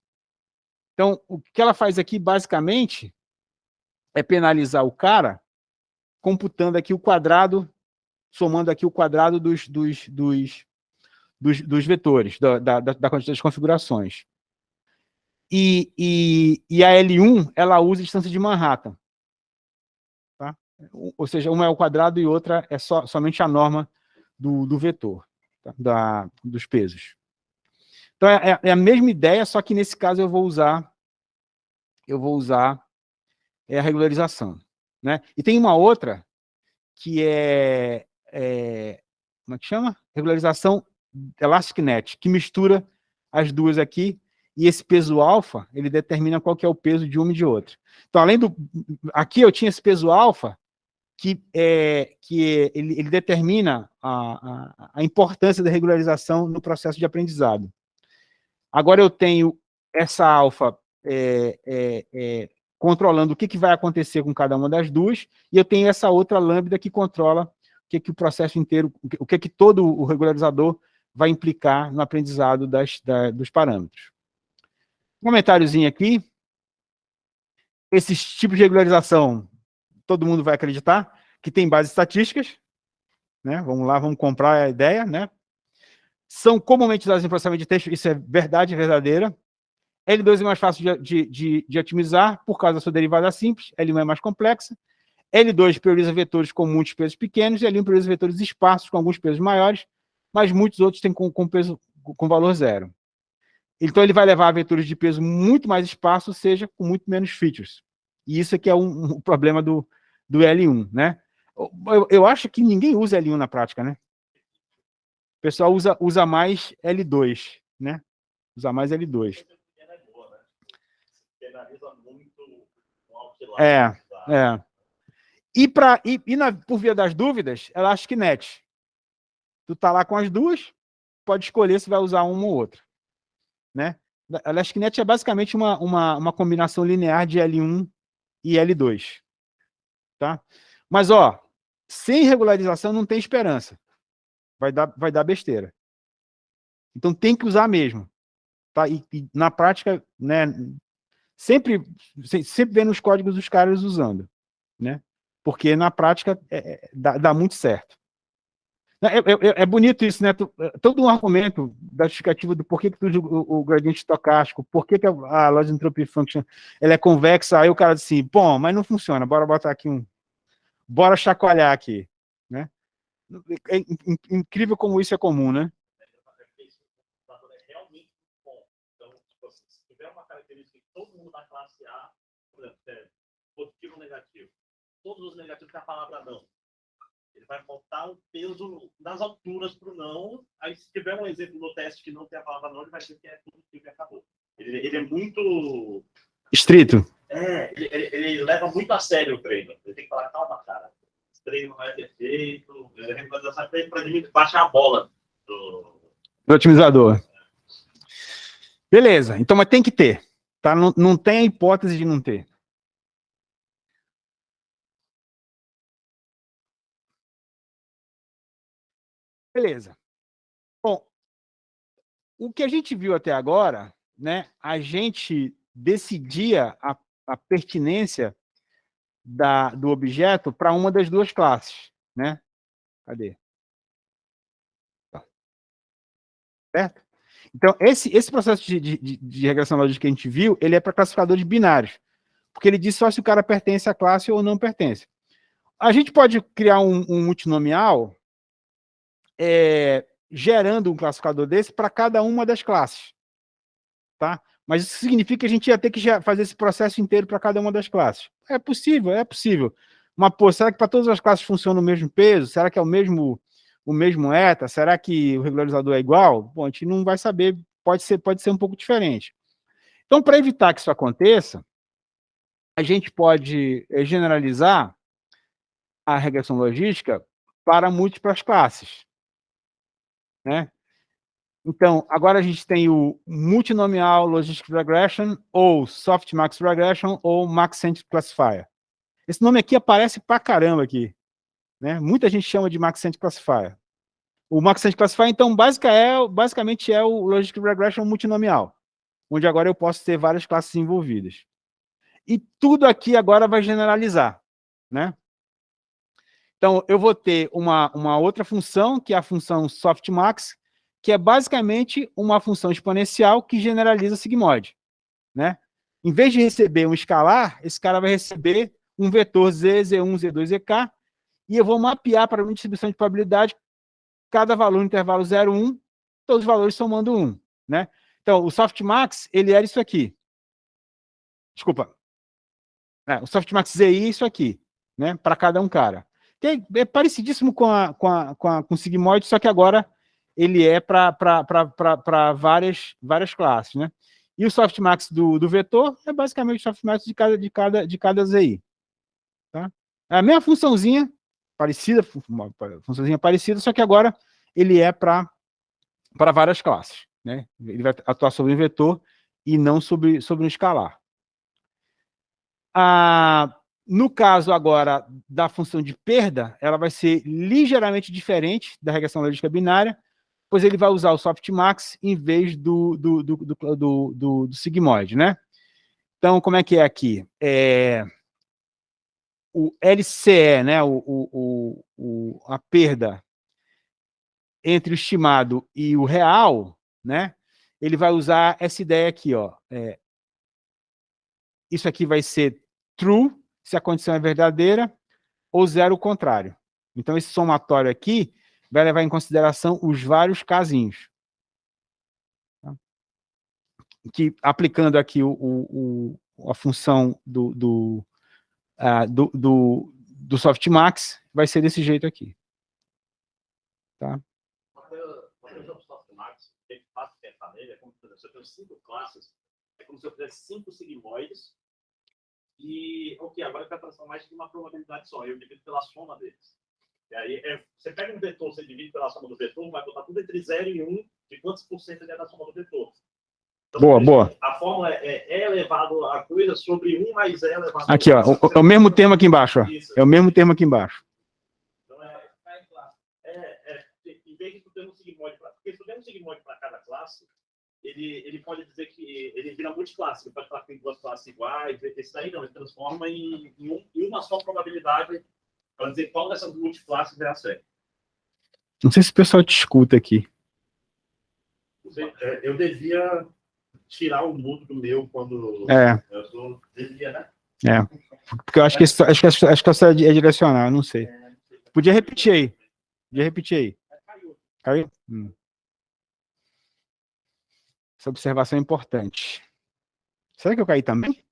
Então, o que ela faz aqui, basicamente, é penalizar o cara computando aqui o quadrado, somando aqui o quadrado dos vetores, da quantidade de configurações. E a L1, ela usa a distância de Manhattan. Tá? Ou seja, uma é o quadrado e outra é somente a norma do vetor, tá? Dos pesos. Então, é a mesma ideia, só que nesse caso eu vou usar a regularização. Né? E tem uma outra que como é que chama? Regularização Elastic Net, que mistura as duas aqui, e esse peso alfa, ele determina qual que é o peso de uma e de outra. Então, além aqui eu tinha esse peso alfa, que ele determina a importância da regularização no processo de aprendizado. Agora eu tenho essa alfa controlando o que vai acontecer com cada uma das duas, e eu tenho essa outra lambda que controla o que o processo inteiro, o que todo o regularizador vai implicar no aprendizado dos parâmetros. Um comentáriozinho aqui. Esses tipos de regularização, todo mundo vai acreditar que tem bases estatísticas, né? Vamos lá, vamos comprar a ideia, né? São comumente usadas em processamento de texto, isso é verdade verdadeira. L2 é mais fácil de otimizar por causa da sua derivada simples, L1 é mais complexa. L2 prioriza vetores com muitos pesos pequenos, e L1 prioriza vetores esparsos com alguns pesos maiores, mas muitos outros têm com valor zero. Então, ele vai levar a vetores de peso muito mais esparso, ou seja, com muito menos features. E isso aqui é um problema do L1, né? Eu acho que ninguém usa L1 na prática, né? O pessoal usa mais L2, né? Usa mais L2. Penaliza muito o outlier. Por via das dúvidas, Elastic Net. Tu tá lá com as duas, pode escolher se vai usar uma ou outra. Né? A Elastic Net é basicamente uma combinação linear de L1 e L2. Tá? Mas, sem regularização não tem esperança. Vai dar besteira. Então, tem que usar mesmo. Tá? E na prática, né, sempre vendo os códigos dos caras usando. Né? Porque, na prática, dá muito certo. É bonito isso, né? Todo um argumento da justificativa do porquê que o gradiente estocástico, porquê que a loss entropy function ela é convexa, aí o cara diz assim, bom, mas não funciona, bora botar aqui bora chacoalhar aqui, né? É incrível como isso é comum, né? É realmente bom. Então, tipo, se tiver uma característica que todo mundo da classe A, por exemplo, positivo ou negativo, todos os negativos têm a palavra não. Ele vai botar o peso nas alturas para o não. Aí, se tiver um exemplo no teste que não tem a palavra não, ele vai dizer que é positivo e acabou. Ele é muito... estrito. Ele leva muito a sério o treino. Ele tem que falar, calma, cara. Esse treino não é perfeito. Ele regularização para baixar a bola do otimizador. Beleza. Então, mas tem que ter. Tá? Não tem a hipótese de não ter. Beleza. Bom, o que a gente viu até agora, né, a gente decidia a pertinência do objeto para uma das duas classes, né? Cadê? Tá. Certo? Então, esse processo de regressão lógica que a gente viu, ele é para classificadores binários, porque ele diz só se o cara pertence à classe ou não pertence. A gente pode criar um multinomial gerando um classificador desse para cada uma das classes, tá? Mas isso significa que a gente ia ter que fazer esse processo inteiro para cada uma das classes. É possível, é possível. Mas, pô, será que para todas as classes funciona o mesmo peso? Será que é o mesmo eta? Será que o regularizador é igual? Bom, a gente não vai saber, pode ser um pouco diferente. Então, para evitar que isso aconteça, a gente pode generalizar a regressão logística para múltiplas classes, né? Então, agora a gente tem o Multinomial Logistic Regression, ou Softmax Regression, ou Max-Centric Classifier. Esse nome aqui aparece pra caramba aqui, né? Muita gente chama de Max-Centric Classifier. O Max-Centric Classifier, então, basicamente é o Logistic Regression multinomial, onde agora eu posso ter várias classes envolvidas. E tudo aqui agora vai generalizar, né? Então, eu vou ter uma outra função, que é a função softmax, que é basicamente uma função exponencial que generaliza sigmoide, né? Em vez de receber um escalar, esse cara vai receber um vetor z, z1, z2, zk, e eu vou mapear para uma distribuição de probabilidade cada valor no intervalo 0, 1, todos os valores somando 1, né? Então, o softmax, ele era isso aqui. Desculpa. O softmax zi é isso aqui, né? Para cada um cara. Que é parecidíssimo com o sigmoide, só que agora ele é para várias classes, né? E o softmax do vetor é basicamente o softmax de cada ZI. Tá? É a mesma funçãozinha parecida, só que agora ele é para várias classes, né? Ele vai atuar sobre um vetor e não sobre um escalar. No caso agora da função de perda, ela vai ser ligeiramente diferente da regressão logística binária, pois ele vai usar o softmax em vez do sigmoide, né? Então, como é que é aqui? O LCE, né, a perda entre o estimado e o real, né, ele vai usar essa ideia aqui, ó. Isso aqui vai ser true, se a condição é verdadeira, ou zero o contrário. Então, esse somatório aqui vai levar em consideração os vários casinhos. Tá? Que, aplicando aqui a função do softmax, vai ser desse jeito aqui. Tá? O softmax, o que é fácil pensar nele, é como se eu tenho 5 classes, é como se eu fizesse 5 sigmoides, e, ok, agora eu quero transformar mais de uma probabilidade só, eu divido pela soma deles. E aí, você pega um vetor, você divide pela soma do vetor, vai botar tudo entre 0 e 1, de quantos por cento ele é da soma do vetor. Então, boa. A fórmula é elevado a coisa sobre 1 mais E elevado a aqui, ó, é o mesmo termo aqui embaixo. Ó. É o mesmo termo aqui embaixo. Então, em vez de tu ter um sigmoide, porque se tu tem um sigmoide para cada classe, ele pode dizer que ele vira multiclasse, ele pode falar que tem duas classes iguais, esse daí não, ele transforma em uma só probabilidade para dizer qual dessas multiclasses é a certa. Não sei se o pessoal te escuta aqui. Eu devia tirar o mudo do meu quando eu devia, né? Porque eu acho que essa é direcional, não sei. Podia repetir aí. Caiu? Essa observação é importante. Será que eu caí também?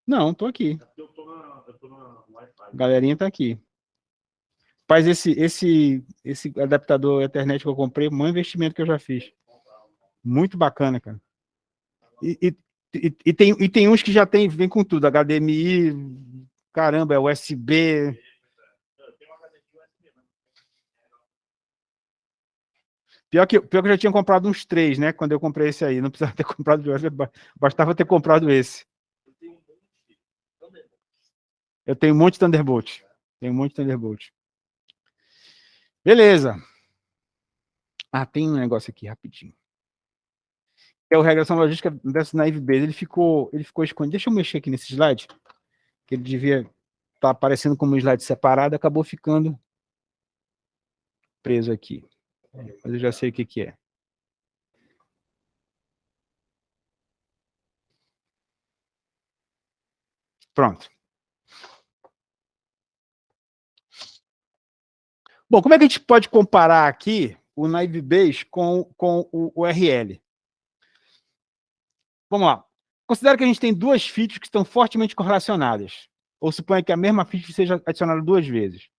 Não, estou aqui. Eu tô na Wi-Fi. Galerinha está aqui. Faz esse adaptador Ethernet que eu comprei, o maior investimento que eu já fiz. Muito bacana, cara. E tem uns que já vem com tudo, HDMI, caramba, é USB. Pior que eu já tinha comprado uns 3, né? Quando eu comprei esse aí. Não precisava ter comprado dois, bastava ter comprado esse. Eu tenho um monte de Thunderbolt. Tenho um monte de Thunderbolt. Beleza. Ah, tem um negócio aqui, rapidinho. É o regressão logística dessa Naive Base. Ele ficou escondido. Deixa eu mexer aqui nesse slide, que ele devia estar aparecendo como um slide separado, acabou ficando preso aqui. Mas eu já sei o que é. Pronto. Bom, como é que a gente pode comparar aqui o Naive Base com o URL? Vamos lá. Considera que a gente tem duas features que estão fortemente correlacionadas. Ou suponha que a mesma feature seja adicionada 2 vezes.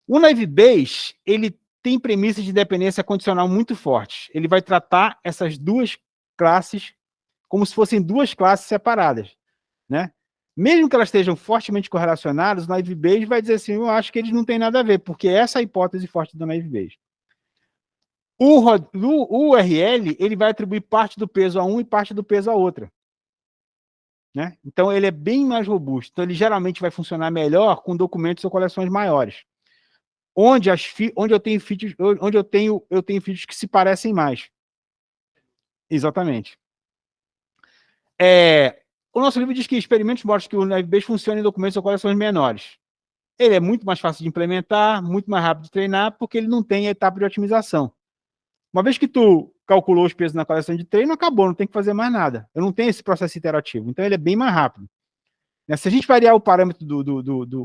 O Naive Base, ele tem premissas de dependência condicional muito fortes. Ele vai tratar essas duas classes como se fossem duas classes separadas, né? Mesmo que elas estejam fortemente correlacionadas, o Naive Base vai dizer assim, eu acho que eles não têm nada a ver, porque essa é a hipótese forte do Naive Base. O URL, ele vai atribuir parte do peso a um e parte do peso a outra. Né? Então, ele é bem mais robusto. Então, ele geralmente vai funcionar melhor com documentos ou coleções maiores. Onde eu tenho features, eu tenho features que se parecem mais. Exatamente. O nosso livro diz que experimentos mostram que o Naive Base funciona em documentos ou coleções menores. Ele é muito mais fácil de implementar, muito mais rápido de treinar, porque ele não tem etapa de otimização. Uma vez que tu calculou os pesos na coleção de treino, acabou, não tem que fazer mais nada. Eu não tenho esse processo iterativo, então ele é bem mais rápido. Se a gente variar o parâmetro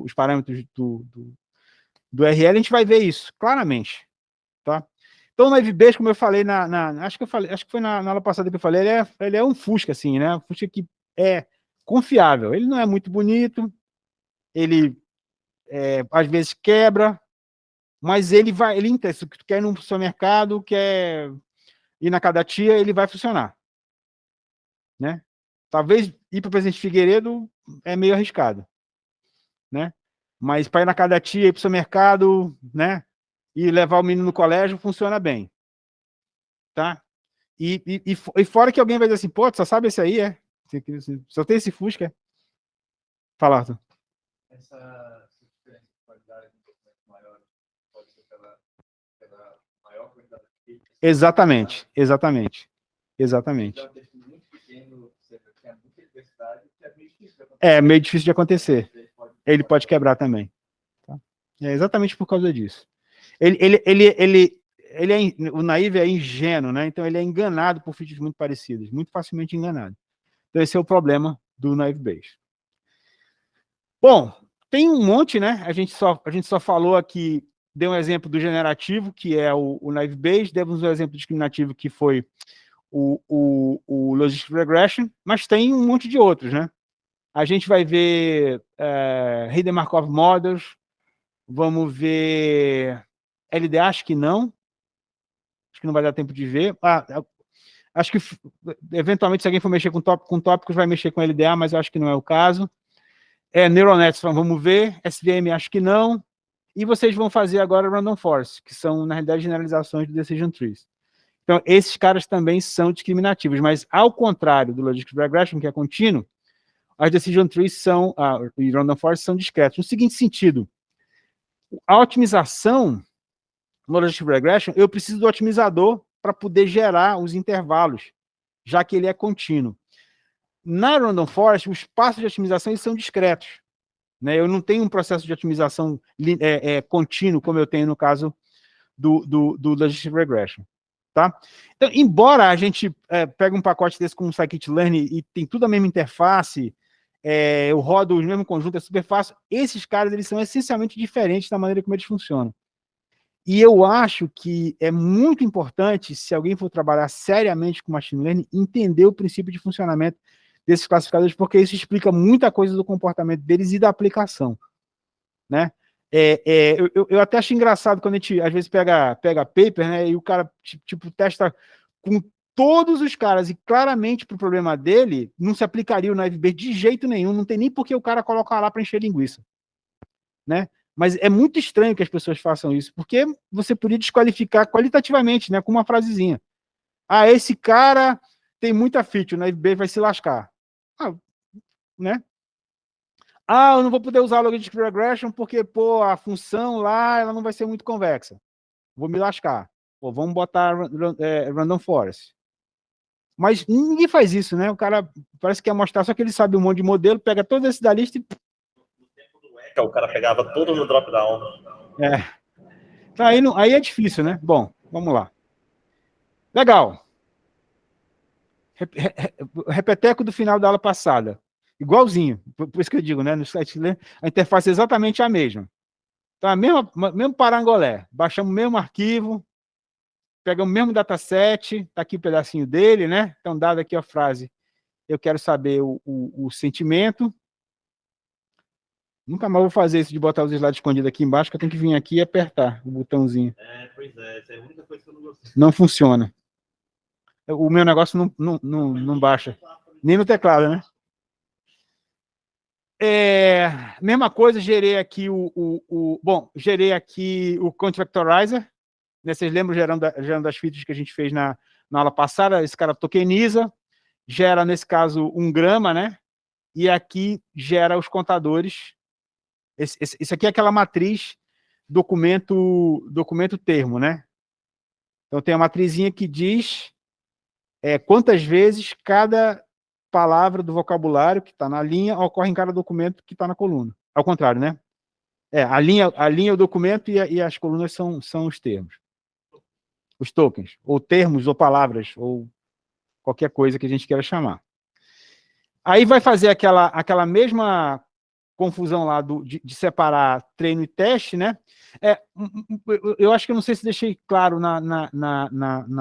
os parâmetros do URL, a gente vai ver isso claramente. Tá? Então, o Naive Base, como eu falei, acho que foi na aula passada que eu falei, ele é um Fusca, assim, né? Um Fusca que é confiável. Ele não é muito bonito, ele às vezes quebra, mas ele se tu quer ir no supermercado, quer ir na Cadatia, ele vai funcionar. Né? Talvez ir para o Presidente Figueiredo é meio arriscado. Né? Mas para ir na Cadatia, ir para o supermercado, né? E levar o menino no colégio, funciona bem. Tá? E fora que alguém vai dizer assim, pô, só sabe esse aí, só tem esse Fusca. Fala, Arthur. Essa diferença de qualidade de documento maior pode ser pela maior quantidade de features? Exatamente. Muito pequeno, você tem muita diversidade, que é meio difícil de acontecer. É meio difícil de acontecer. Ele pode quebrar também. Tá? É exatamente por causa disso. O Naive é ingênuo, né? Então ele é enganado por features muito parecidas, muito facilmente enganado. Então esse é o problema do Naive Base. Bom, tem um monte, né? A gente só falou aqui, deu um exemplo do generativo, que é o Naive Base, demos um exemplo discriminativo, que foi o Logistic Regression, mas tem um monte de outros, né? A gente vai ver Hidden Markov Models, vamos ver LDA, acho que não vai dar tempo de ver. Acho que, eventualmente, se alguém for mexer com tópicos, vai mexer com LDA, mas eu acho que não é o caso. Neural Nets, vamos ver. SVM, acho que não. E vocês vão fazer agora Random Forest, que são, na realidade, generalizações do Decision Trees. Então, esses caras também são discriminativos, mas, ao contrário do Logistic Regression, que é contínuo, as Decision Trees e Random Forest são discretos. No seguinte sentido, a otimização no Logistic Regression, eu preciso do otimizador para poder gerar os intervalos, já que ele é contínuo. Na Random Forest, os passos de otimização eles são discretos. Né? Eu não tenho um processo de otimização contínuo, como eu tenho no caso do Logistic Regression. Tá? Então, embora a gente pegue um pacote desse com um scikit-learn e tem tudo a mesma interface, eu rodo o mesmo conjunto, é super fácil, esses caras eles são essencialmente diferentes da maneira como eles funcionam. E eu acho que é muito importante, se alguém for trabalhar seriamente com Machine Learning, entender o princípio de funcionamento desses classificadores, porque isso explica muita coisa do comportamento deles e da aplicação. Né? Eu até acho engraçado quando a gente, às vezes, pega paper, né, e o cara, testa com todos os caras, e claramente para o problema dele, não se aplicaria o Naive Base de jeito nenhum, não tem nem por que o cara colocar lá para encher linguiça. Né? Mas é muito estranho que as pessoas façam isso, porque você podia desqualificar qualitativamente, né, com uma frasezinha. Ah, esse cara tem muita feature, na FB vai se lascar. Ah, né? Ah, eu não vou poder usar o Logistic Regression porque, pô, a função lá, ela não vai ser muito convexa. Vou me lascar. Pô, vamos botar Random Forest. Mas ninguém faz isso, né? O cara parece que quer mostrar só que ele sabe um monte de modelo, pega todos esses da lista e... O cara pegava tudo no drop-down. É. Então, aí é difícil, né? Bom, vamos lá. Legal. Repeteco do final da aula passada. Igualzinho. Por isso que eu digo, né? No site, a interface é exatamente a mesma. Então, mesmo parangolé. Baixamos o mesmo arquivo, pegamos o mesmo dataset, está aqui o pedacinho dele, né? Então, dada aqui a frase, eu quero saber o sentimento. Nunca mais vou fazer isso de botar os slides escondidos aqui embaixo, que eu tenho que vir aqui e apertar o botãozinho. Pois é, essa é a única coisa que eu não gostei. Não funciona. O meu negócio não baixa. Nem no teclado, né? Mesma coisa, gerei aqui gerei aqui o Count Vectorizer, né, vocês lembram gerando as features que a gente fez na aula passada, esse cara tokeniza, gera, nesse caso, um grama, né, e aqui gera os contadores, esse aqui é aquela matriz documento termo, né, então tem a matrizinha que diz quantas vezes cada palavra do vocabulário que está na linha ocorre em cada documento que está na coluna. Ao contrário, né? A linha é o documento e as colunas são os termos. Os tokens, ou termos, ou palavras, ou qualquer coisa que a gente queira chamar. Aí vai fazer aquela mesma confusão lá de separar treino e teste, né? Eu acho que eu não sei se deixei claro na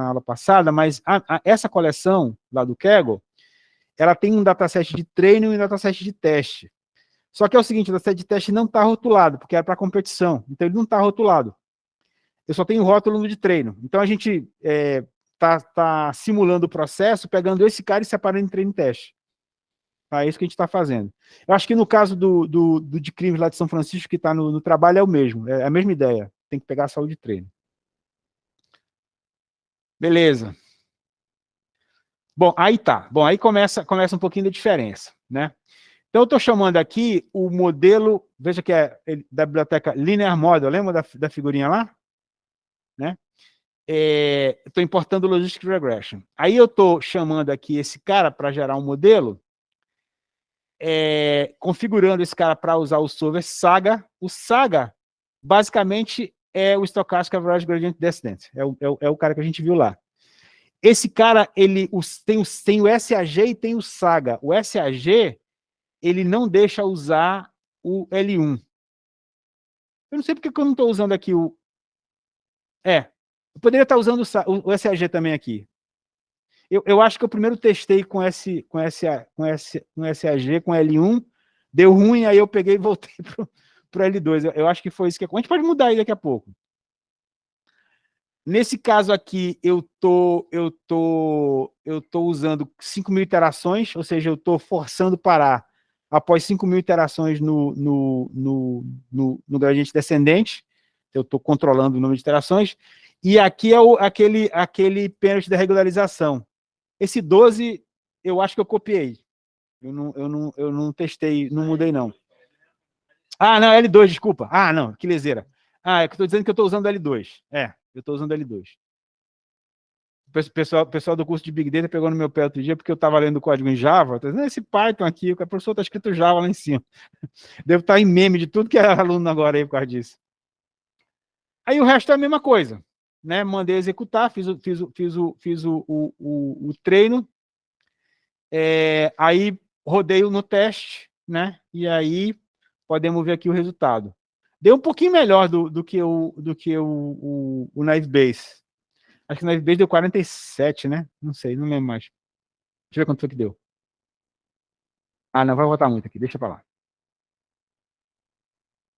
aula passada, mas essa coleção lá do Kaggle, ela tem um dataset de treino e um dataset de teste. Só que é o seguinte, o dataset de teste não está rotulado, porque é para competição. Então, ele não está rotulado. Eu só tenho o rótulo de treino. Então, a gente tá simulando o processo, pegando esse cara e separando em treino e teste. É isso que a gente está fazendo. Eu acho que no caso do de crimes lá de São Francisco, que está no trabalho, é o mesmo. É a mesma ideia. Tem que pegar a saúde de treino. Beleza. Bom, aí tá. Bom, aí começa um pouquinho da diferença, né? Então, eu estou chamando aqui o modelo, veja que é da biblioteca Linear Model, lembra da figurinha lá? Né? Estou importando o Logistic Regression. Aí eu estou chamando aqui esse cara para gerar um modelo, configurando esse cara para usar o solver Saga. O Saga, basicamente, é o Stochastic Average Gradient Descent. É o cara que a gente viu lá. Esse cara, ele tem o SAG e tem o Saga. O SAG, ele não deixa usar o L1. Eu não sei porque eu não estou usando aqui o... eu poderia estar usando o SAG também aqui. Eu acho que eu primeiro testei com SAG, com L1, deu ruim, aí eu peguei e voltei para o L2. Eu acho que foi isso que... A gente pode mudar aí daqui a pouco. Nesse caso aqui, eu tô usando 5.000 iterações, ou seja, eu estou forçando parar após 5.000 iterações no gradiente descendente. Eu estou controlando o número de iterações. E aqui é aquele pênalti da regularização. Esse 12, eu acho que eu copiei. Eu não testei, não mudei, não. Ah, não, L2, desculpa. Ah, não, que leseira. É que eu estou dizendo que eu estou usando L2. Eu estou usando L2. O pessoal do curso de Big Data pegou no meu pé outro dia, porque eu estava lendo o código em Java. Tô dizendo, esse Python aqui, o professor está escrito Java lá em cima. Devo estar em meme de tudo que é aluno agora aí por causa disso. Aí o resto é a mesma coisa. Né? Mandei executar, fiz o treino, aí rodei no teste, né? E aí podemos ver aqui o resultado. Deu um pouquinho melhor do que o Naive Base. Acho que o Naive Base deu 47, né? Não sei, não lembro mais. Deixa eu ver quanto foi que deu. Ah, não vai voltar muito aqui, deixa pra lá.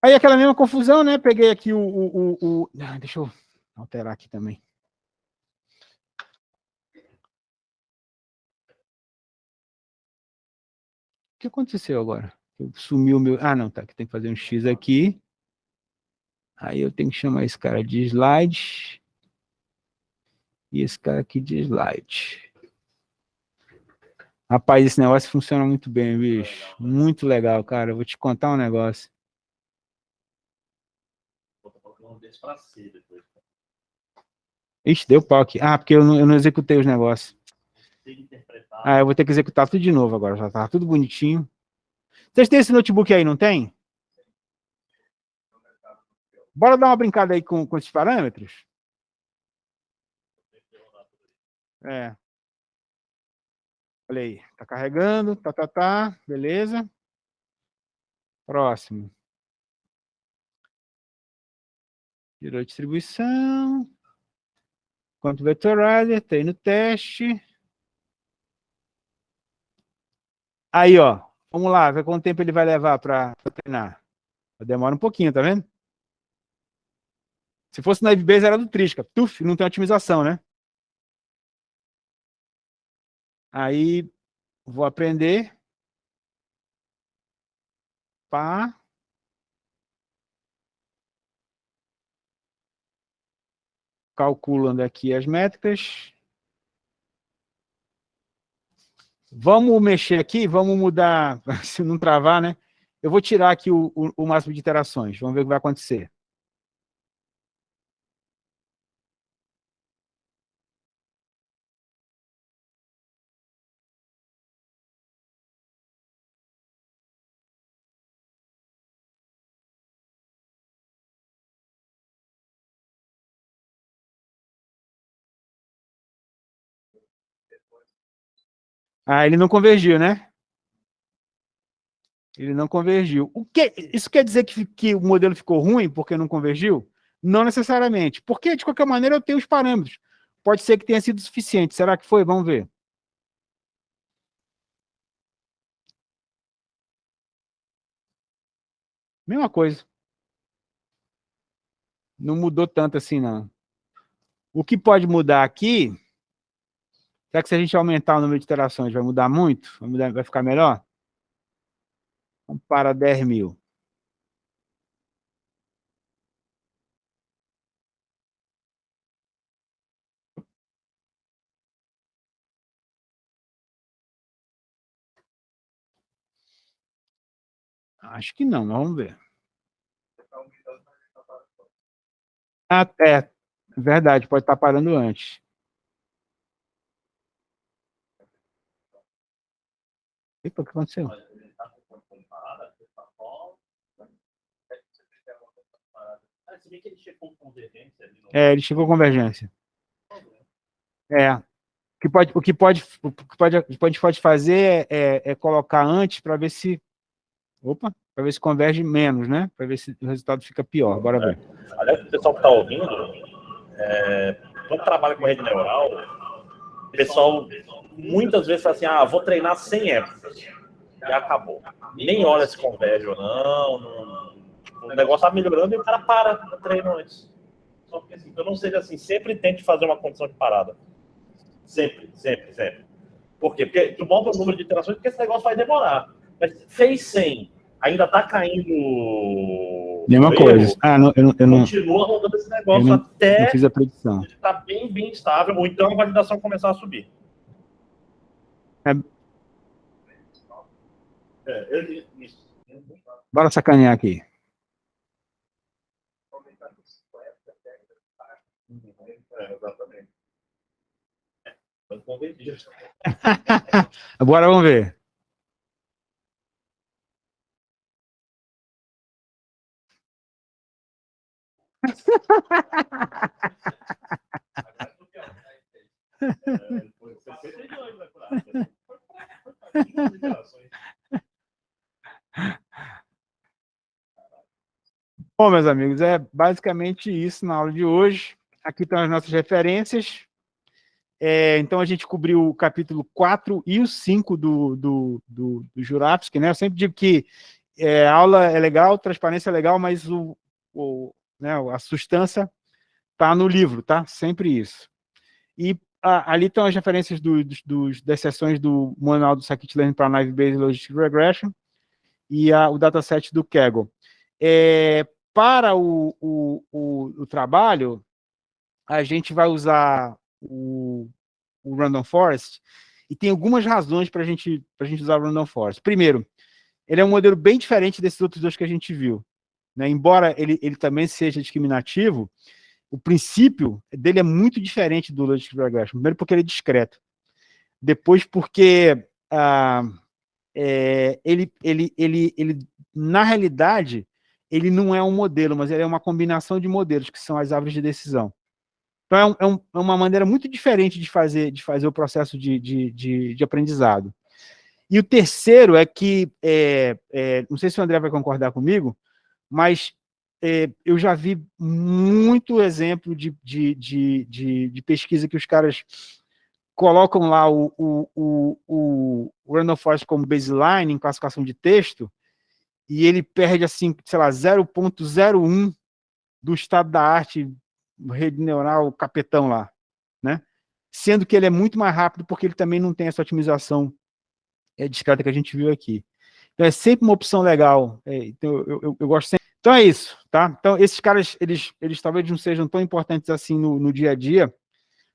Aí aquela mesma confusão, né? Peguei aqui deixa eu alterar aqui também. O que aconteceu agora? Sumiu o meu... Ah, não, tá. Tem que fazer um X aqui. Aí eu tenho que chamar esse cara de slide. E esse cara aqui de slide. Rapaz, esse negócio funciona muito bem, bicho. Muito legal, cara. Eu vou te contar um negócio. Vou colocar um desse pra C depois. Ixi, deu pau aqui. Ah, porque eu não executei os negócios. Tem que interpretar. Ah, eu vou ter que executar tudo de novo agora. Já tá tudo bonitinho. Vocês têm esse notebook aí, não tem? Bora dar uma brincada aí com esses parâmetros? É. Olha aí. Tá carregando. Tá. Beleza. Próximo. Virou distribuição. Quanto vectorizer, tem no teste. Aí, ó. Vamos lá, ver quanto tempo ele vai levar para treinar. Demora um pouquinho, tá vendo? Se fosse na Navebase, era do Trisca. Tuf, não tem otimização, né? Aí, vou aprender. Pá. Calculando aqui as métricas. Vamos mexer aqui, vamos mudar, se não travar, né? Eu vou tirar aqui o máximo de iterações. Vamos ver o que vai acontecer. Ah, ele não convergiu, né? Ele não convergiu. Isso quer dizer que o modelo ficou ruim porque não convergiu? Não necessariamente. Porque, de qualquer maneira, eu tenho os parâmetros. Pode ser que tenha sido suficiente. Será que foi? Vamos ver. Mesma coisa. Não mudou tanto assim, não. O que pode mudar aqui, será que se a gente aumentar o número de iterações, vai mudar muito? Vai ficar melhor? Vamos para 10.000. Acho que não, mas vamos ver. Ah, é. Verdade, pode estar parando antes. Epa, o que aconteceu? Se bem que ele chegou com convergência ali no... É, ele chegou com convergência. É. O que a gente pode fazer é colocar antes para ver se... Opa, para ver se converge menos, né? Para ver se o resultado fica pior. Bora ver. Aliás, o pessoal que está ouvindo, quando trabalha com rede neural, o pessoal muitas vezes fala assim, vou treinar 100 épocas. E acabou. Nem olha se converge ou não. O negócio está melhorando e o cara para o treino antes. Só porque assim, eu não seja assim, sempre tente fazer uma condição de parada. Sempre. Por quê? Porque tu bota o número de iterações porque esse negócio vai demorar. Mas fez 100, ainda está caindo... Mesma coisa. Eu não... Continua rodando esse negócio até... Não fiz a predição. Ele está bem estável, ou então a validação começar a subir. Isso. Bora sacanear aqui. Exatamente. Vamos ver. Agora vamos ver. Bom, meus amigos, é basicamente isso na aula de hoje. Aqui estão as nossas referências. Então, a gente cobriu o capítulo 4 e o 5 do Jurafsky, né? Eu sempre digo que a aula é legal, transparência é legal, mas a substância está no livro, tá? Sempre isso. E ali estão as referências das sessões do manual do Scikit-Learn para Naive Bayes Logistic Regression e o dataset do Kaggle. para o trabalho, a gente vai usar o Random Forest, e tem algumas razões para a gente usar o Random Forest. Primeiro, ele é um modelo bem diferente desses outros dois que a gente viu, né? Embora ele também seja discriminativo, o princípio dele é muito diferente do Logistic Regression. Primeiro porque ele é discreto. Depois porque ele, na realidade, ele não é um modelo, mas ele é uma combinação de modelos, que são as árvores de decisão. Então, é uma maneira muito diferente de fazer o processo de aprendizado. E o terceiro é que, não sei se o André vai concordar comigo, mas eu já vi muito exemplo de pesquisa que os caras colocam lá o Random Forest como baseline em classificação de texto, e ele perde, assim, sei lá, 0,01 do estado da arte, rede neural, capetão lá, né? Sendo que ele é muito mais rápido, porque ele também não tem essa otimização discreta que a gente viu aqui. Então, é sempre uma opção legal. Então, eu gosto sempre. Então, é isso, tá? Então, esses caras, eles talvez não sejam tão importantes assim no dia a dia,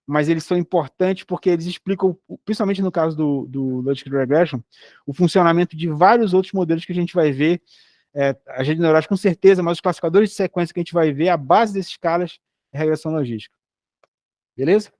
mas eles são importantes porque eles explicam, principalmente no caso do Logistic Regression, o funcionamento de vários outros modelos que a gente vai ver, a rede neural com certeza, mas os classificadores de sequência que a gente vai ver, a base desses caras é regressão logística. Beleza?